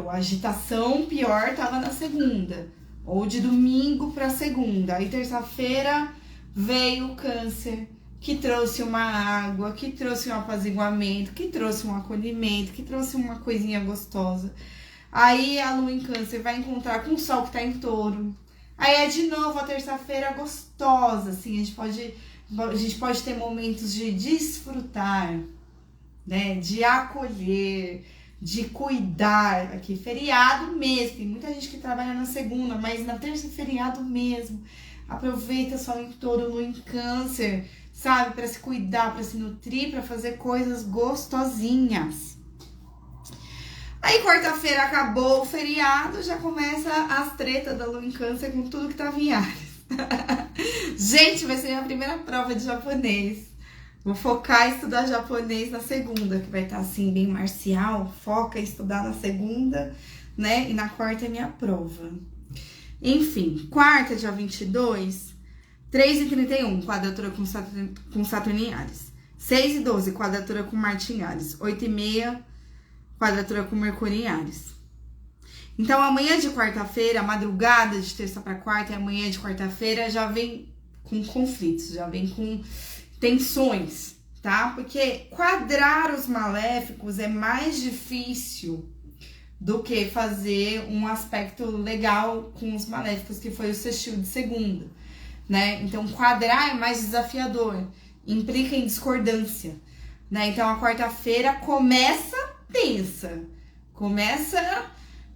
A agitação pior tava na segunda, ou de domingo para segunda. Aí terça-feira veio o Câncer, que trouxe uma água, que trouxe um apaziguamento, que trouxe um acolhimento, que trouxe uma coisinha gostosa. Aí a Lua em Câncer vai encontrar com o Sol que tá em Touro. Aí é de novo a terça-feira gostosa, assim, a gente pode ter momentos de desfrutar, né, de acolher, de cuidar, aqui, feriado mesmo, tem muita gente que trabalha na segunda, mas na terça é feriado mesmo, aproveita Sol em Touro, Lua em Câncer, sabe, para se cuidar, para se nutrir, para fazer coisas gostosinhas. Aí quarta-feira acabou o feriado, já começa as tretas da Lua em Câncer com tudo que tava em Áries. Gente, vai ser a primeira prova de japonês. Vou focar em estudar japonês na segunda, que vai estar assim, bem marcial. Foca em estudar na segunda, né? E na quarta é minha prova. Enfim, quarta, dia 22, 3h31, quadratura com Saturno em Áries. 6h12, quadratura com Marte em Áries. 8h30, quadratura com Mercúrio em Áries. Então, amanhã de quarta-feira, a madrugada de terça para quarta e amanhã de quarta-feira já vem com conflitos, já vem com tensões, tá? Porque quadrar os maléficos é mais difícil do que fazer um aspecto legal com os maléficos, que foi o sextil de segunda, né? Então, quadrar é mais desafiador, implica em discordância, né? Então, a quarta-feira começa tensa, começa,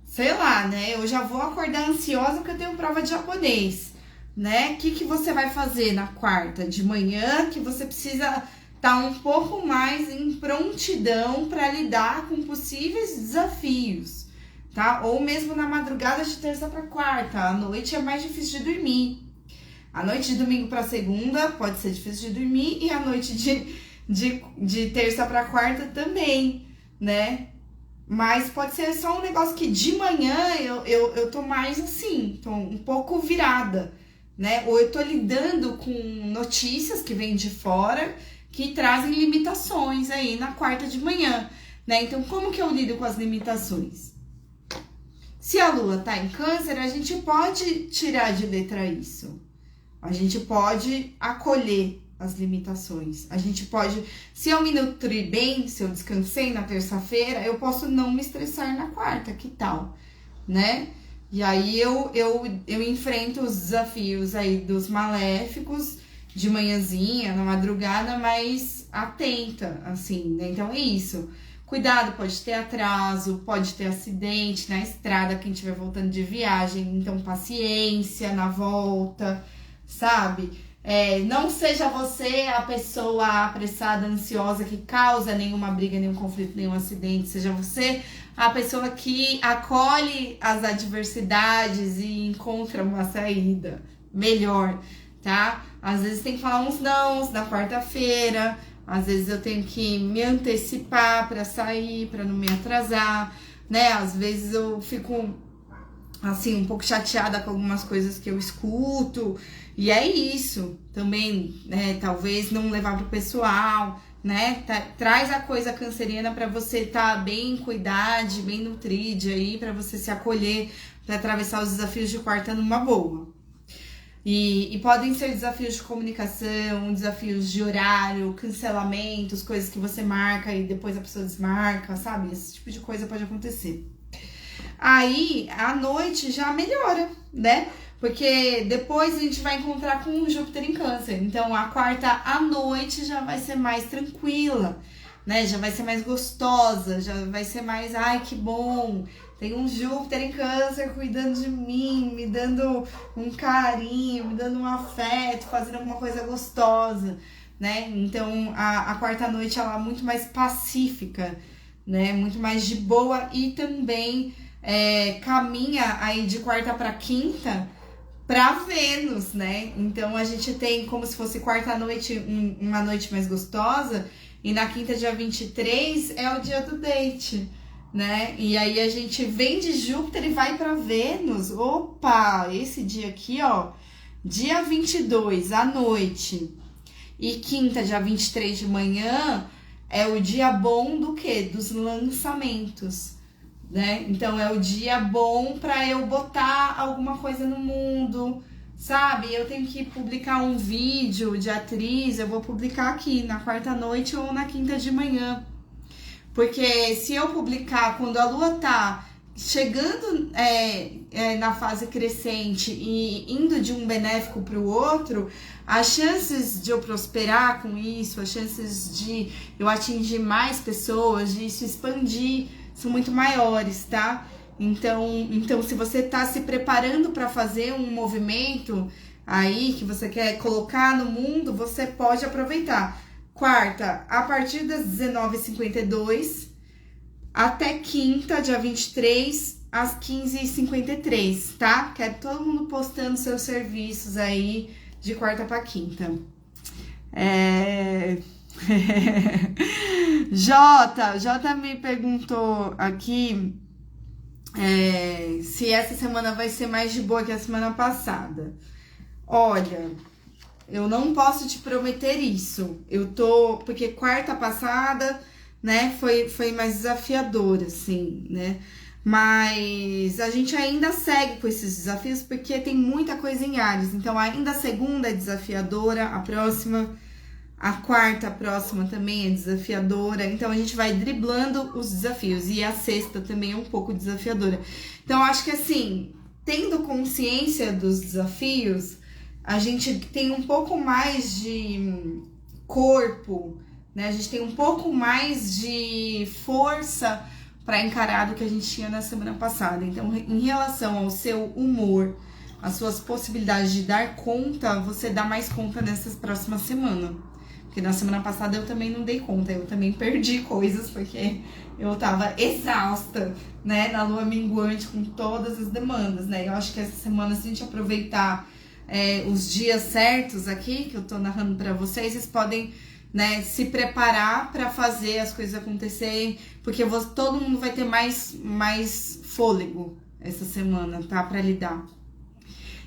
sei lá, né? Eu já vou acordar ansiosa porque eu tenho prova de japonês, né? O que você vai fazer na quarta de manhã que você precisa estar um pouco mais em prontidão para lidar com possíveis desafios, tá? Ou mesmo na madrugada de terça para quarta, à noite é mais difícil de dormir. A noite de domingo para segunda pode ser difícil de dormir e a noite de terça para quarta também, né? Mas pode ser só um negócio que de manhã eu tô mais assim, tô um pouco virada, né? Ou eu tô lidando com notícias que vêm de fora que trazem limitações aí na quarta de manhã, né? Então, como que eu lido com as limitações? Se a Lua tá em Câncer, a gente pode tirar de letra isso. A gente pode acolher as limitações. A gente pode, se eu me nutri bem, se eu descansei na terça-feira, eu posso não me estressar na quarta, que tal, né? E aí eu enfrento os desafios aí dos maléficos de manhãzinha, na madrugada, mas atenta, assim, né? Então é isso. Cuidado, pode ter atraso, pode ter acidente na estrada, quem estiver voltando de viagem, então paciência na volta, sabe? Não seja você a pessoa apressada, ansiosa, que causa nenhuma briga, nenhum conflito, nenhum acidente. Seja você a pessoa que acolhe as adversidades e encontra uma saída melhor, tá? Às vezes tem que falar uns nãos na quarta-feira, às vezes eu tenho que me antecipar para sair, para não me atrasar, né? Às vezes eu fico assim, um pouco chateada com algumas coisas que eu escuto, e é isso também, né? Talvez não levar pro pessoal, né? Traz a coisa canceriana para você estar bem cuidada, bem nutrida aí, para você se acolher, para atravessar os desafios de quarta numa boa. E podem ser desafios de comunicação, desafios de horário, cancelamentos, coisas que você marca e depois a pessoa desmarca, sabe? Esse tipo de coisa pode acontecer. Aí, à noite já melhora, né? Porque depois a gente vai encontrar com o Júpiter em Câncer. Então, a quarta à noite já vai ser mais tranquila, né? Já vai ser mais gostosa, já vai ser mais, ai, que bom. Tem um Júpiter em Câncer cuidando de mim, me dando um carinho, me dando um afeto, fazendo alguma coisa gostosa, né? Então, a quarta noite, ela é muito mais pacífica, né? Muito mais de boa e também caminha aí de quarta para quinta para Vênus, né? Então a gente tem como se fosse quarta noite, uma noite mais gostosa, e na quinta, dia 23, é o dia do date, né? E aí a gente vem de Júpiter e vai para Vênus. Opa, esse dia aqui, ó, dia 22 à noite e quinta, dia 23 de manhã, é o dia bom do quê? Dos lançamentos, né? Então é o dia bom para eu botar alguma coisa no mundo, sabe? Eu tenho que publicar um vídeo de atriz, eu vou publicar aqui na quarta noite ou na quinta de manhã. Porque se eu publicar quando a lua tá chegando na fase crescente e indo de um benéfico para o outro, as chances de eu prosperar com isso, as chances de eu atingir mais pessoas, de isso expandir, são muito maiores, tá? Então se você tá se preparando para fazer um movimento aí que você quer colocar no mundo, você pode aproveitar. Quarta, a partir das 19h52 até quinta, dia 23, às 15h53, tá? Quero todo mundo postando seus serviços aí de quarta para quinta. Jota me perguntou aqui se essa semana vai ser mais de boa que a semana passada. Olha, eu não posso te prometer isso. Porque quarta passada, né, foi mais desafiadora, assim, né? Mas a gente ainda segue com esses desafios porque tem muita coisa em Áries. Então, ainda a segunda é desafiadora, a quarta próxima também é desafiadora. Então, a gente vai driblando os desafios. E a sexta também é um pouco desafiadora. Então, acho que assim, tendo consciência dos desafios, a gente tem um pouco mais de corpo, né? A gente tem um pouco mais de força para encarar do que a gente tinha na semana passada. Então, em relação ao seu humor, as suas possibilidades de dar conta, você dá mais conta nessas próximas semanas. Porque na semana passada eu também não dei conta, eu também perdi coisas, porque eu tava exausta, né? Na lua minguante, com todas as demandas, né? Eu acho que essa semana, se a gente aproveitar os dias certos aqui, que eu tô narrando para vocês podem, né, se preparar para fazer as coisas acontecerem, porque todo mundo vai ter mais fôlego essa semana, tá? Para lidar.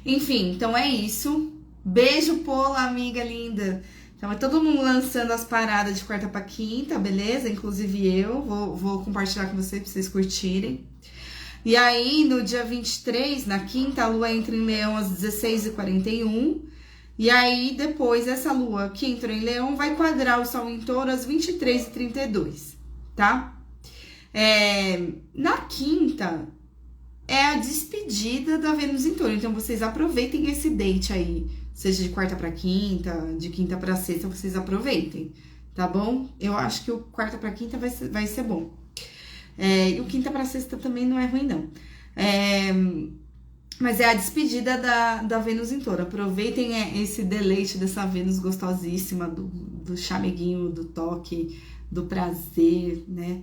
Enfim, então é isso. Beijo, Pola, amiga linda. Então é todo mundo lançando as paradas de quarta para quinta, beleza? Inclusive eu vou compartilhar com vocês pra vocês curtirem. E aí, no dia 23, na quinta, a lua entra em Leão às 16h41. E aí, depois, essa lua que entrou em Leão vai quadrar o Sol em Touro às 23h32, tá? Na quinta, é a despedida da Vênus em Touro. Então, vocês aproveitem esse date aí. Seja de quarta para quinta, de quinta para sexta, vocês aproveitem, tá bom? Eu acho que o quarta para quinta vai ser bom. E o quinta para sexta também não é ruim, não. Mas é a despedida da Vênus em Touro. Aproveitem esse deleite dessa Vênus gostosíssima, do chameguinho, do toque, do prazer, né?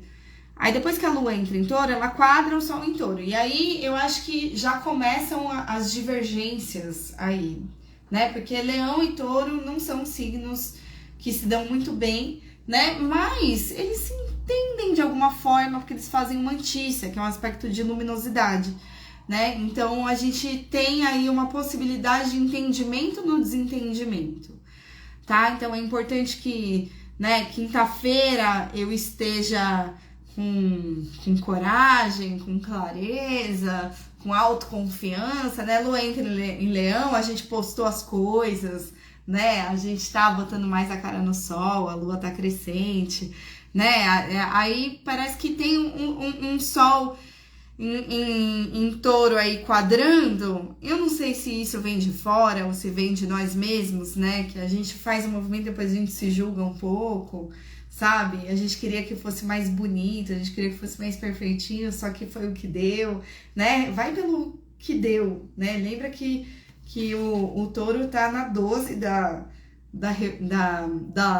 Aí depois que a lua entra em Touro, ela quadra o Sol em Touro. E aí eu acho que já começam as divergências aí, né? Porque Leão e Touro não são signos que se dão muito bem, né? Mas eles se entendem de alguma forma, porque eles fazem uma antícia, que é um aspecto de luminosidade, né? Então a gente tem aí uma possibilidade de entendimento no desentendimento, tá? Então é importante que, né, quinta-feira eu esteja com coragem, com clareza, com autoconfiança, né? Lua entra em Leão, a gente postou as coisas, né? A gente tá botando mais a cara no sol, a lua tá crescente, né? Aí parece que tem um sol em touro aí quadrando. Eu não sei se isso vem de fora ou se vem de nós mesmos, né? Que a gente faz um movimento e depois a gente se julga um pouco, sabe? A gente queria que fosse mais bonito, a gente queria que fosse mais perfeitinho, só que foi o que deu, né? Vai pelo que deu, né? Lembra que o touro tá na 12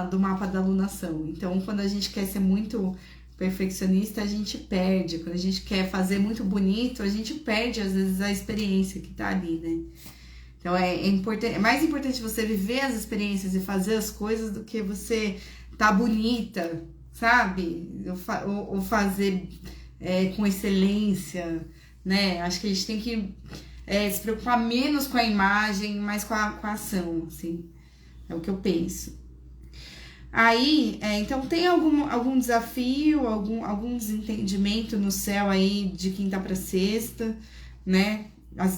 do mapa da lunação. Então, quando a gente quer ser muito perfeccionista, a gente perde. Quando a gente quer fazer muito bonito, a gente perde, às vezes, a experiência que tá ali, né? Então, é mais importante você viver as experiências e fazer as coisas do que você tá bonita, sabe? Ou fazer com excelência, né? Acho que a gente tem que se preocupar menos com a imagem, mais com a ação, assim. É o que eu penso. Aí, então tem algum desafio, algum desentendimento no céu aí de quinta para sexta, né?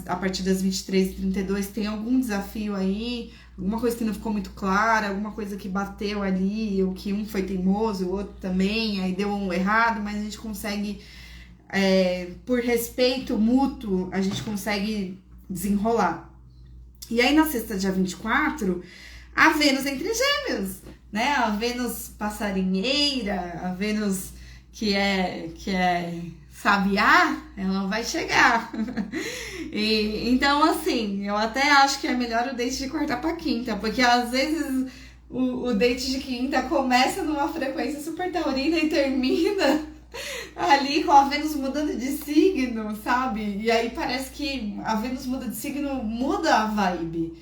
A partir das 23h32 tem algum desafio aí, alguma coisa que não ficou muito clara, alguma coisa que bateu ali, ou que um foi teimoso, o outro também, aí deu um errado, mas a gente consegue, por respeito mútuo, a gente consegue desenrolar. E aí na sexta, dia 24, a Vênus entre Gêmeos, né? A Vênus passarinheira, a Vênus que é sabiá, ela vai chegar. Então, assim, eu até acho que é melhor o date de quarta para quinta, porque às vezes o date de quinta começa numa frequência super taurina e termina ali com a Vênus mudando de signo, sabe? E aí parece que a Vênus muda de signo, muda a vibe,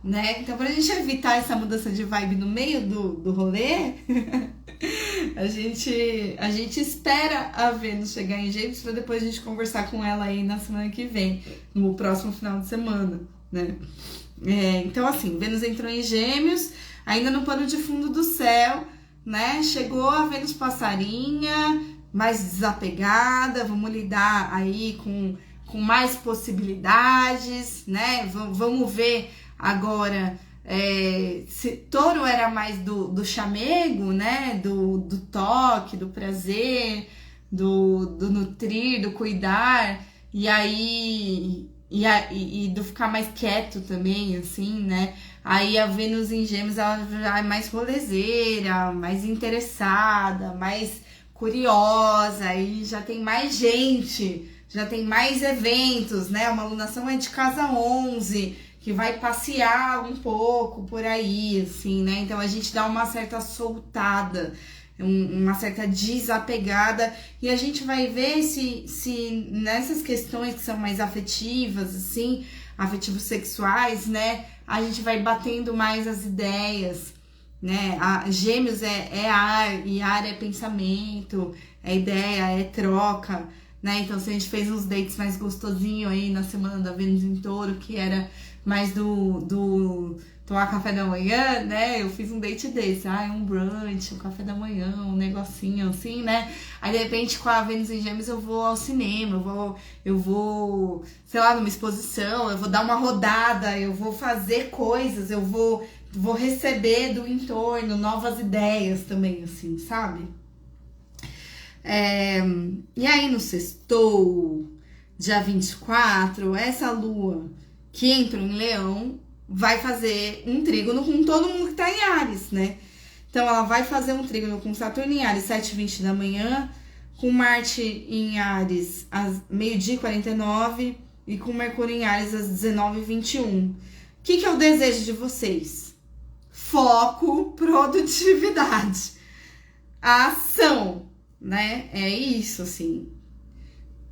né? Então, pra gente evitar essa mudança de vibe no meio do rolê, a gente espera a Vênus chegar em Gêmeos pra depois a gente conversar com ela aí na semana que vem, no próximo final de semana, né? Então, assim, Vênus entrou em Gêmeos, ainda no pano de fundo do céu, né? Chegou a Vênus passarinha, mais desapegada, vamos lidar aí com mais possibilidades, né? Vamos ver agora, se touro era mais do chamego, né? Do toque, do prazer, do nutrir, do cuidar, e aí e do ficar mais quieto também, assim, né? Aí a Vênus em Gêmeos, ela já é mais rolezeira, mais interessada, mais curiosa, aí já tem mais gente, já tem mais eventos, né? Uma alunação é de casa 11, que vai passear um pouco por aí, assim, né? Então a gente dá uma certa soltada, uma certa desapegada, e a gente vai ver se nessas questões que são mais afetivas, assim, afetivos sexuais, né? A gente vai batendo mais as ideias, né? Gêmeos é ar, e ar é pensamento, é ideia, é troca, né? Então, se a gente fez uns dates mais gostosinho aí na semana da Vênus em Touro, que era mais do tomar café da manhã, né? Eu fiz um date desse, um brunch, um café da manhã, um negocinho assim, né? Aí, de repente, com a Vênus em Gêmeos, eu vou ao cinema, eu vou, sei lá, numa exposição, eu vou dar uma rodada, eu vou fazer coisas, eu vou receber do entorno novas ideias também, assim, sabe? E aí, no sextou, dia 24, essa lua que entrou em Leão vai fazer um trígono com todo mundo que tá em Áries, né? Então, ela vai fazer um trígono com Saturno em Áries, 7h20 da manhã, com Marte em Áries, às 12h49, e com Mercúrio em Áries, às 19h21. O que é o desejo de vocês? Foco, produtividade, a ação, né? É isso, assim.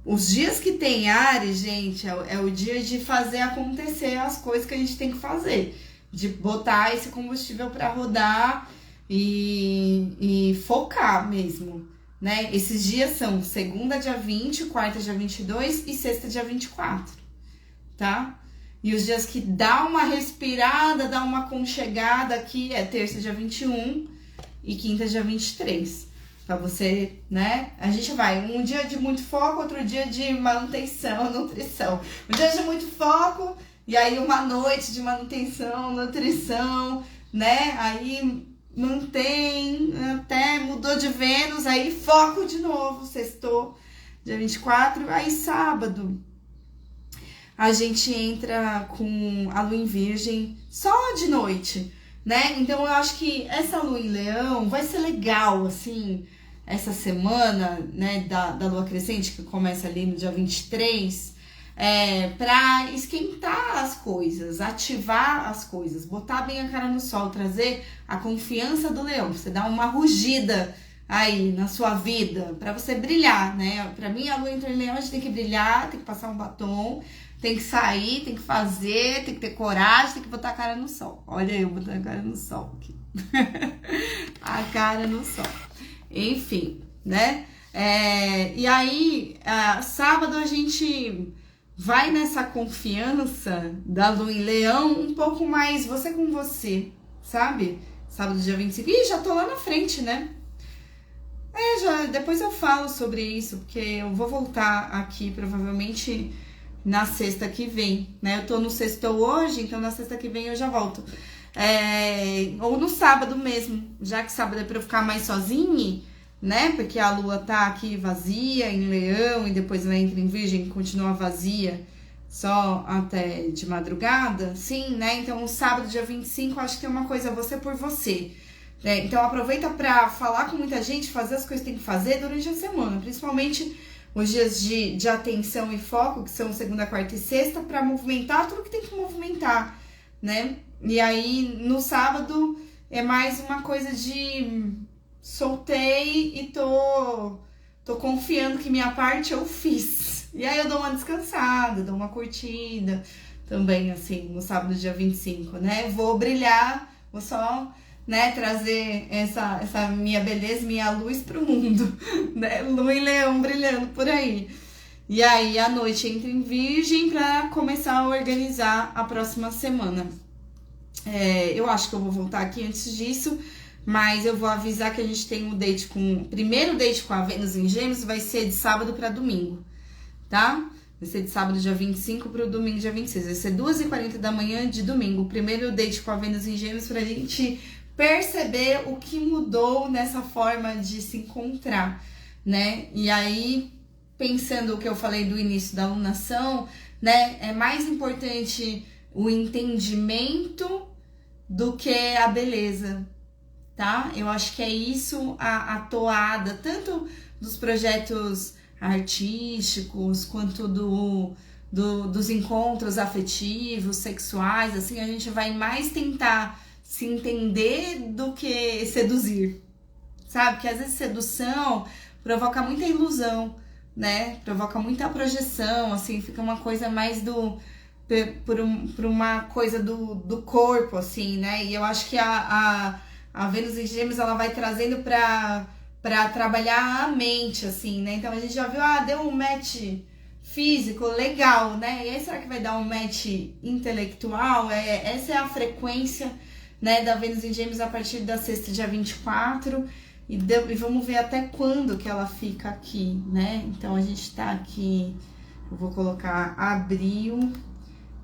Os dias que tem Áries, gente, é o dia de fazer acontecer as coisas que a gente tem que fazer. De botar esse combustível para rodar e focar mesmo, né? Esses dias são segunda, dia 20, quarta, dia 22 e sexta, dia 24, tá? E os dias que dá uma respirada, dá uma aconchegada aqui é terça, dia 21 e quinta, dia 23. Pra você, né? A gente vai um dia de muito foco, outro dia de manutenção, nutrição. Um dia de muito foco, e aí uma noite de manutenção, nutrição, né? Aí mantém, até mudou de Vênus, aí foco de novo, sextou, dia 24, aí sábado a gente entra com a lua em virgem só de noite, né? Então eu acho que essa lua em leão vai ser legal, assim, essa semana, né, da lua crescente, que começa ali no dia 23, para esquentar as coisas, ativar as coisas, botar bem a cara no sol, trazer a confiança do leão, você dar uma rugida aí na sua vida, para você brilhar, né? Para mim, a lua entra em leão, a gente tem que brilhar, tem que passar um batom, tem que sair, tem que fazer, tem que ter coragem, tem que botar a cara no sol. Olha eu botando a cara no sol aqui. A cara no sol. Enfim, né? E aí, sábado a gente vai nessa confiança da lua em leão um pouco mais você com você, sabe? Sábado, dia 25. Ih, já tô lá na frente, né? Depois eu falo sobre isso, porque eu vou voltar aqui provavelmente na sexta que vem, né? Eu tô no sexto hoje, então na sexta que vem eu já volto. Ou no sábado mesmo, já que sábado é pra eu ficar mais sozinha, né? Porque a lua tá aqui vazia em leão e depois ela entra em virgem e continua vazia só até de madrugada, sim, né? Então, o sábado, dia 25, eu acho que é uma coisa você por você. Então, aproveita pra falar com muita gente, fazer as coisas que tem que fazer durante a semana, principalmente os dias de atenção e foco, que são segunda, quarta e sexta, pra movimentar tudo que tem que movimentar, né? E aí, no sábado, é mais uma coisa de soltei e tô confiando que minha parte eu fiz. E aí eu dou uma descansada, dou uma curtida também, assim, no sábado, dia 25, né? Vou brilhar, vou só, né, trazer essa minha beleza, minha luz pro mundo, né? Lua e leão brilhando por aí. E aí, à noite, entra em virgem pra começar a organizar a próxima semana. Eu acho que eu vou voltar aqui antes disso, mas eu vou avisar que a gente tem o primeiro date com a Vênus em Gêmeos vai ser de sábado para domingo, tá? Vai ser de sábado, dia 25, para o domingo, dia 26. Vai ser 2h40 da manhã de domingo. O primeiro date com a Vênus em Gêmeos pra gente perceber o que mudou nessa forma de se encontrar, né? E aí, pensando o que eu falei do início da alunação, né? É mais importante o entendimento do que a beleza, tá? Eu acho que é isso a toada, tanto dos projetos artísticos, quanto dos encontros afetivos, sexuais, assim, a gente vai mais tentar se entender do que seduzir, sabe? Que às vezes sedução provoca muita ilusão, né? Provoca muita projeção, assim, fica uma coisa mais por uma coisa do corpo, assim, né? E eu acho que a Vênus em Gêmeos, ela vai trazendo pra trabalhar a mente, assim, né? Então, a gente já viu, deu um match físico legal, né? E aí, será que vai dar um match intelectual? Essa é a frequência, né, da Vênus em Gêmeos a partir da sexta, dia 24. E vamos ver até quando que ela fica aqui, né? Então, a gente tá aqui, eu vou colocar abril.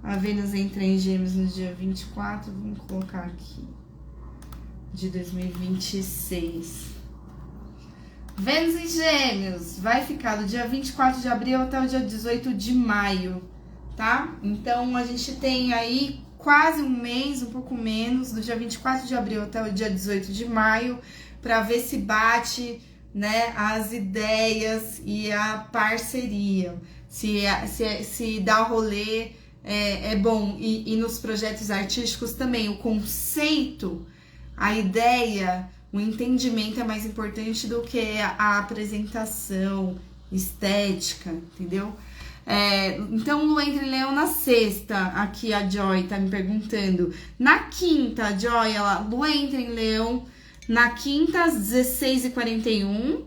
A Vênus entra em Gêmeos no dia 24, vamos colocar aqui, de 2026. Vênus em Gêmeos vai ficar do dia 24 de abril até o dia 18 de maio, tá? Então, a gente tem aí quase um mês, um pouco menos, do dia 24 de abril até o dia 18 de maio, para ver se bate, né, as ideias e a parceria, se dá rolê, é bom. E nos projetos artísticos também, o conceito, a ideia, o entendimento é mais importante do que a apresentação estética, entendeu? Então, Lua entra em Leão na sexta, aqui a Joy tá me perguntando. Na quinta, Joy, Lua entra em Leão na quinta às 16h41,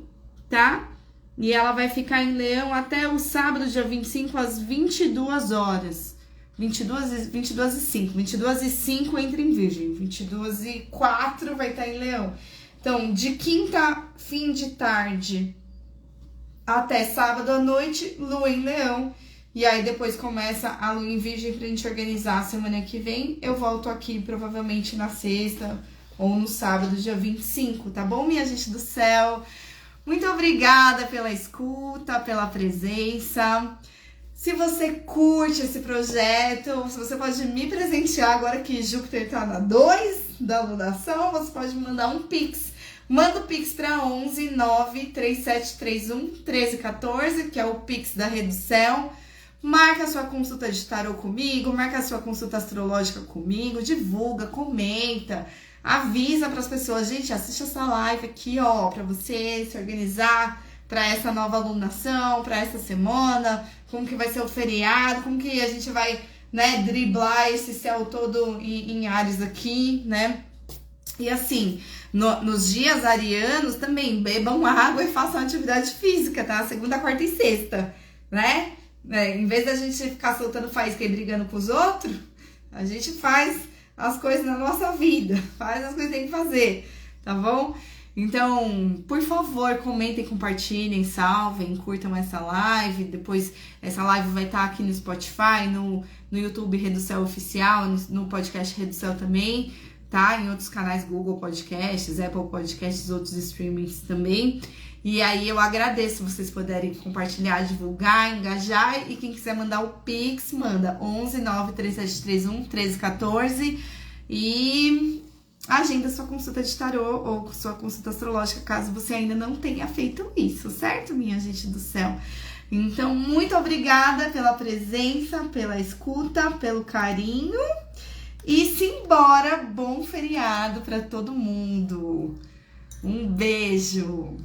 tá? E ela vai ficar em Leão até o sábado, dia 25, às 22 horas. 22h05 entra em Virgem, 22h04 vai estar em Leão. Então, de quinta, fim de tarde, até sábado à noite, lua em leão. E aí depois começa a lua em virgem pra gente organizar a semana que vem. Eu volto aqui provavelmente na sexta ou no sábado, dia 25, tá bom, minha gente do céu? Muito obrigada pela escuta, pela presença. Se você curte esse projeto, você pode me presentear agora que Júpiter tá na 2 da lunação, você pode mandar um Pix. Manda o Pix para 11 93731 1314, que é o Pix da Rede do Céu. Marca a sua consulta de tarô comigo, marca a sua consulta astrológica comigo, divulga, comenta, avisa para as pessoas, gente, assiste essa live aqui, ó, para você se organizar para essa nova alunação, para essa semana, como que vai ser o feriado, como que a gente vai, né, driblar esse céu todo em Áries aqui, né? E assim, nos dias arianos também bebam água e façam atividade física, tá? Segunda, quarta e sexta, né? Em vez da gente ficar soltando faísca e brigando com os outros, a gente faz as coisas na nossa vida, faz as coisas que tem que fazer, tá bom? Então, por favor, comentem, compartilhem, salvem, curtam essa live. Depois, essa live vai estar aqui no Spotify, no YouTube Reducel Oficial, no podcast Reducel também, tá? Em outros canais, Google Podcasts, Apple Podcasts, outros streamings também. E aí, eu agradeço se vocês puderem compartilhar, divulgar, engajar. E quem quiser mandar o Pix, manda 11 93731 1314 e agenda sua consulta de tarô ou sua consulta astrológica, caso você ainda não tenha feito isso, certo, minha gente do céu? Então, muito obrigada pela presença, pela escuta, pelo carinho. E simbora, bom feriado para todo mundo. Um beijo!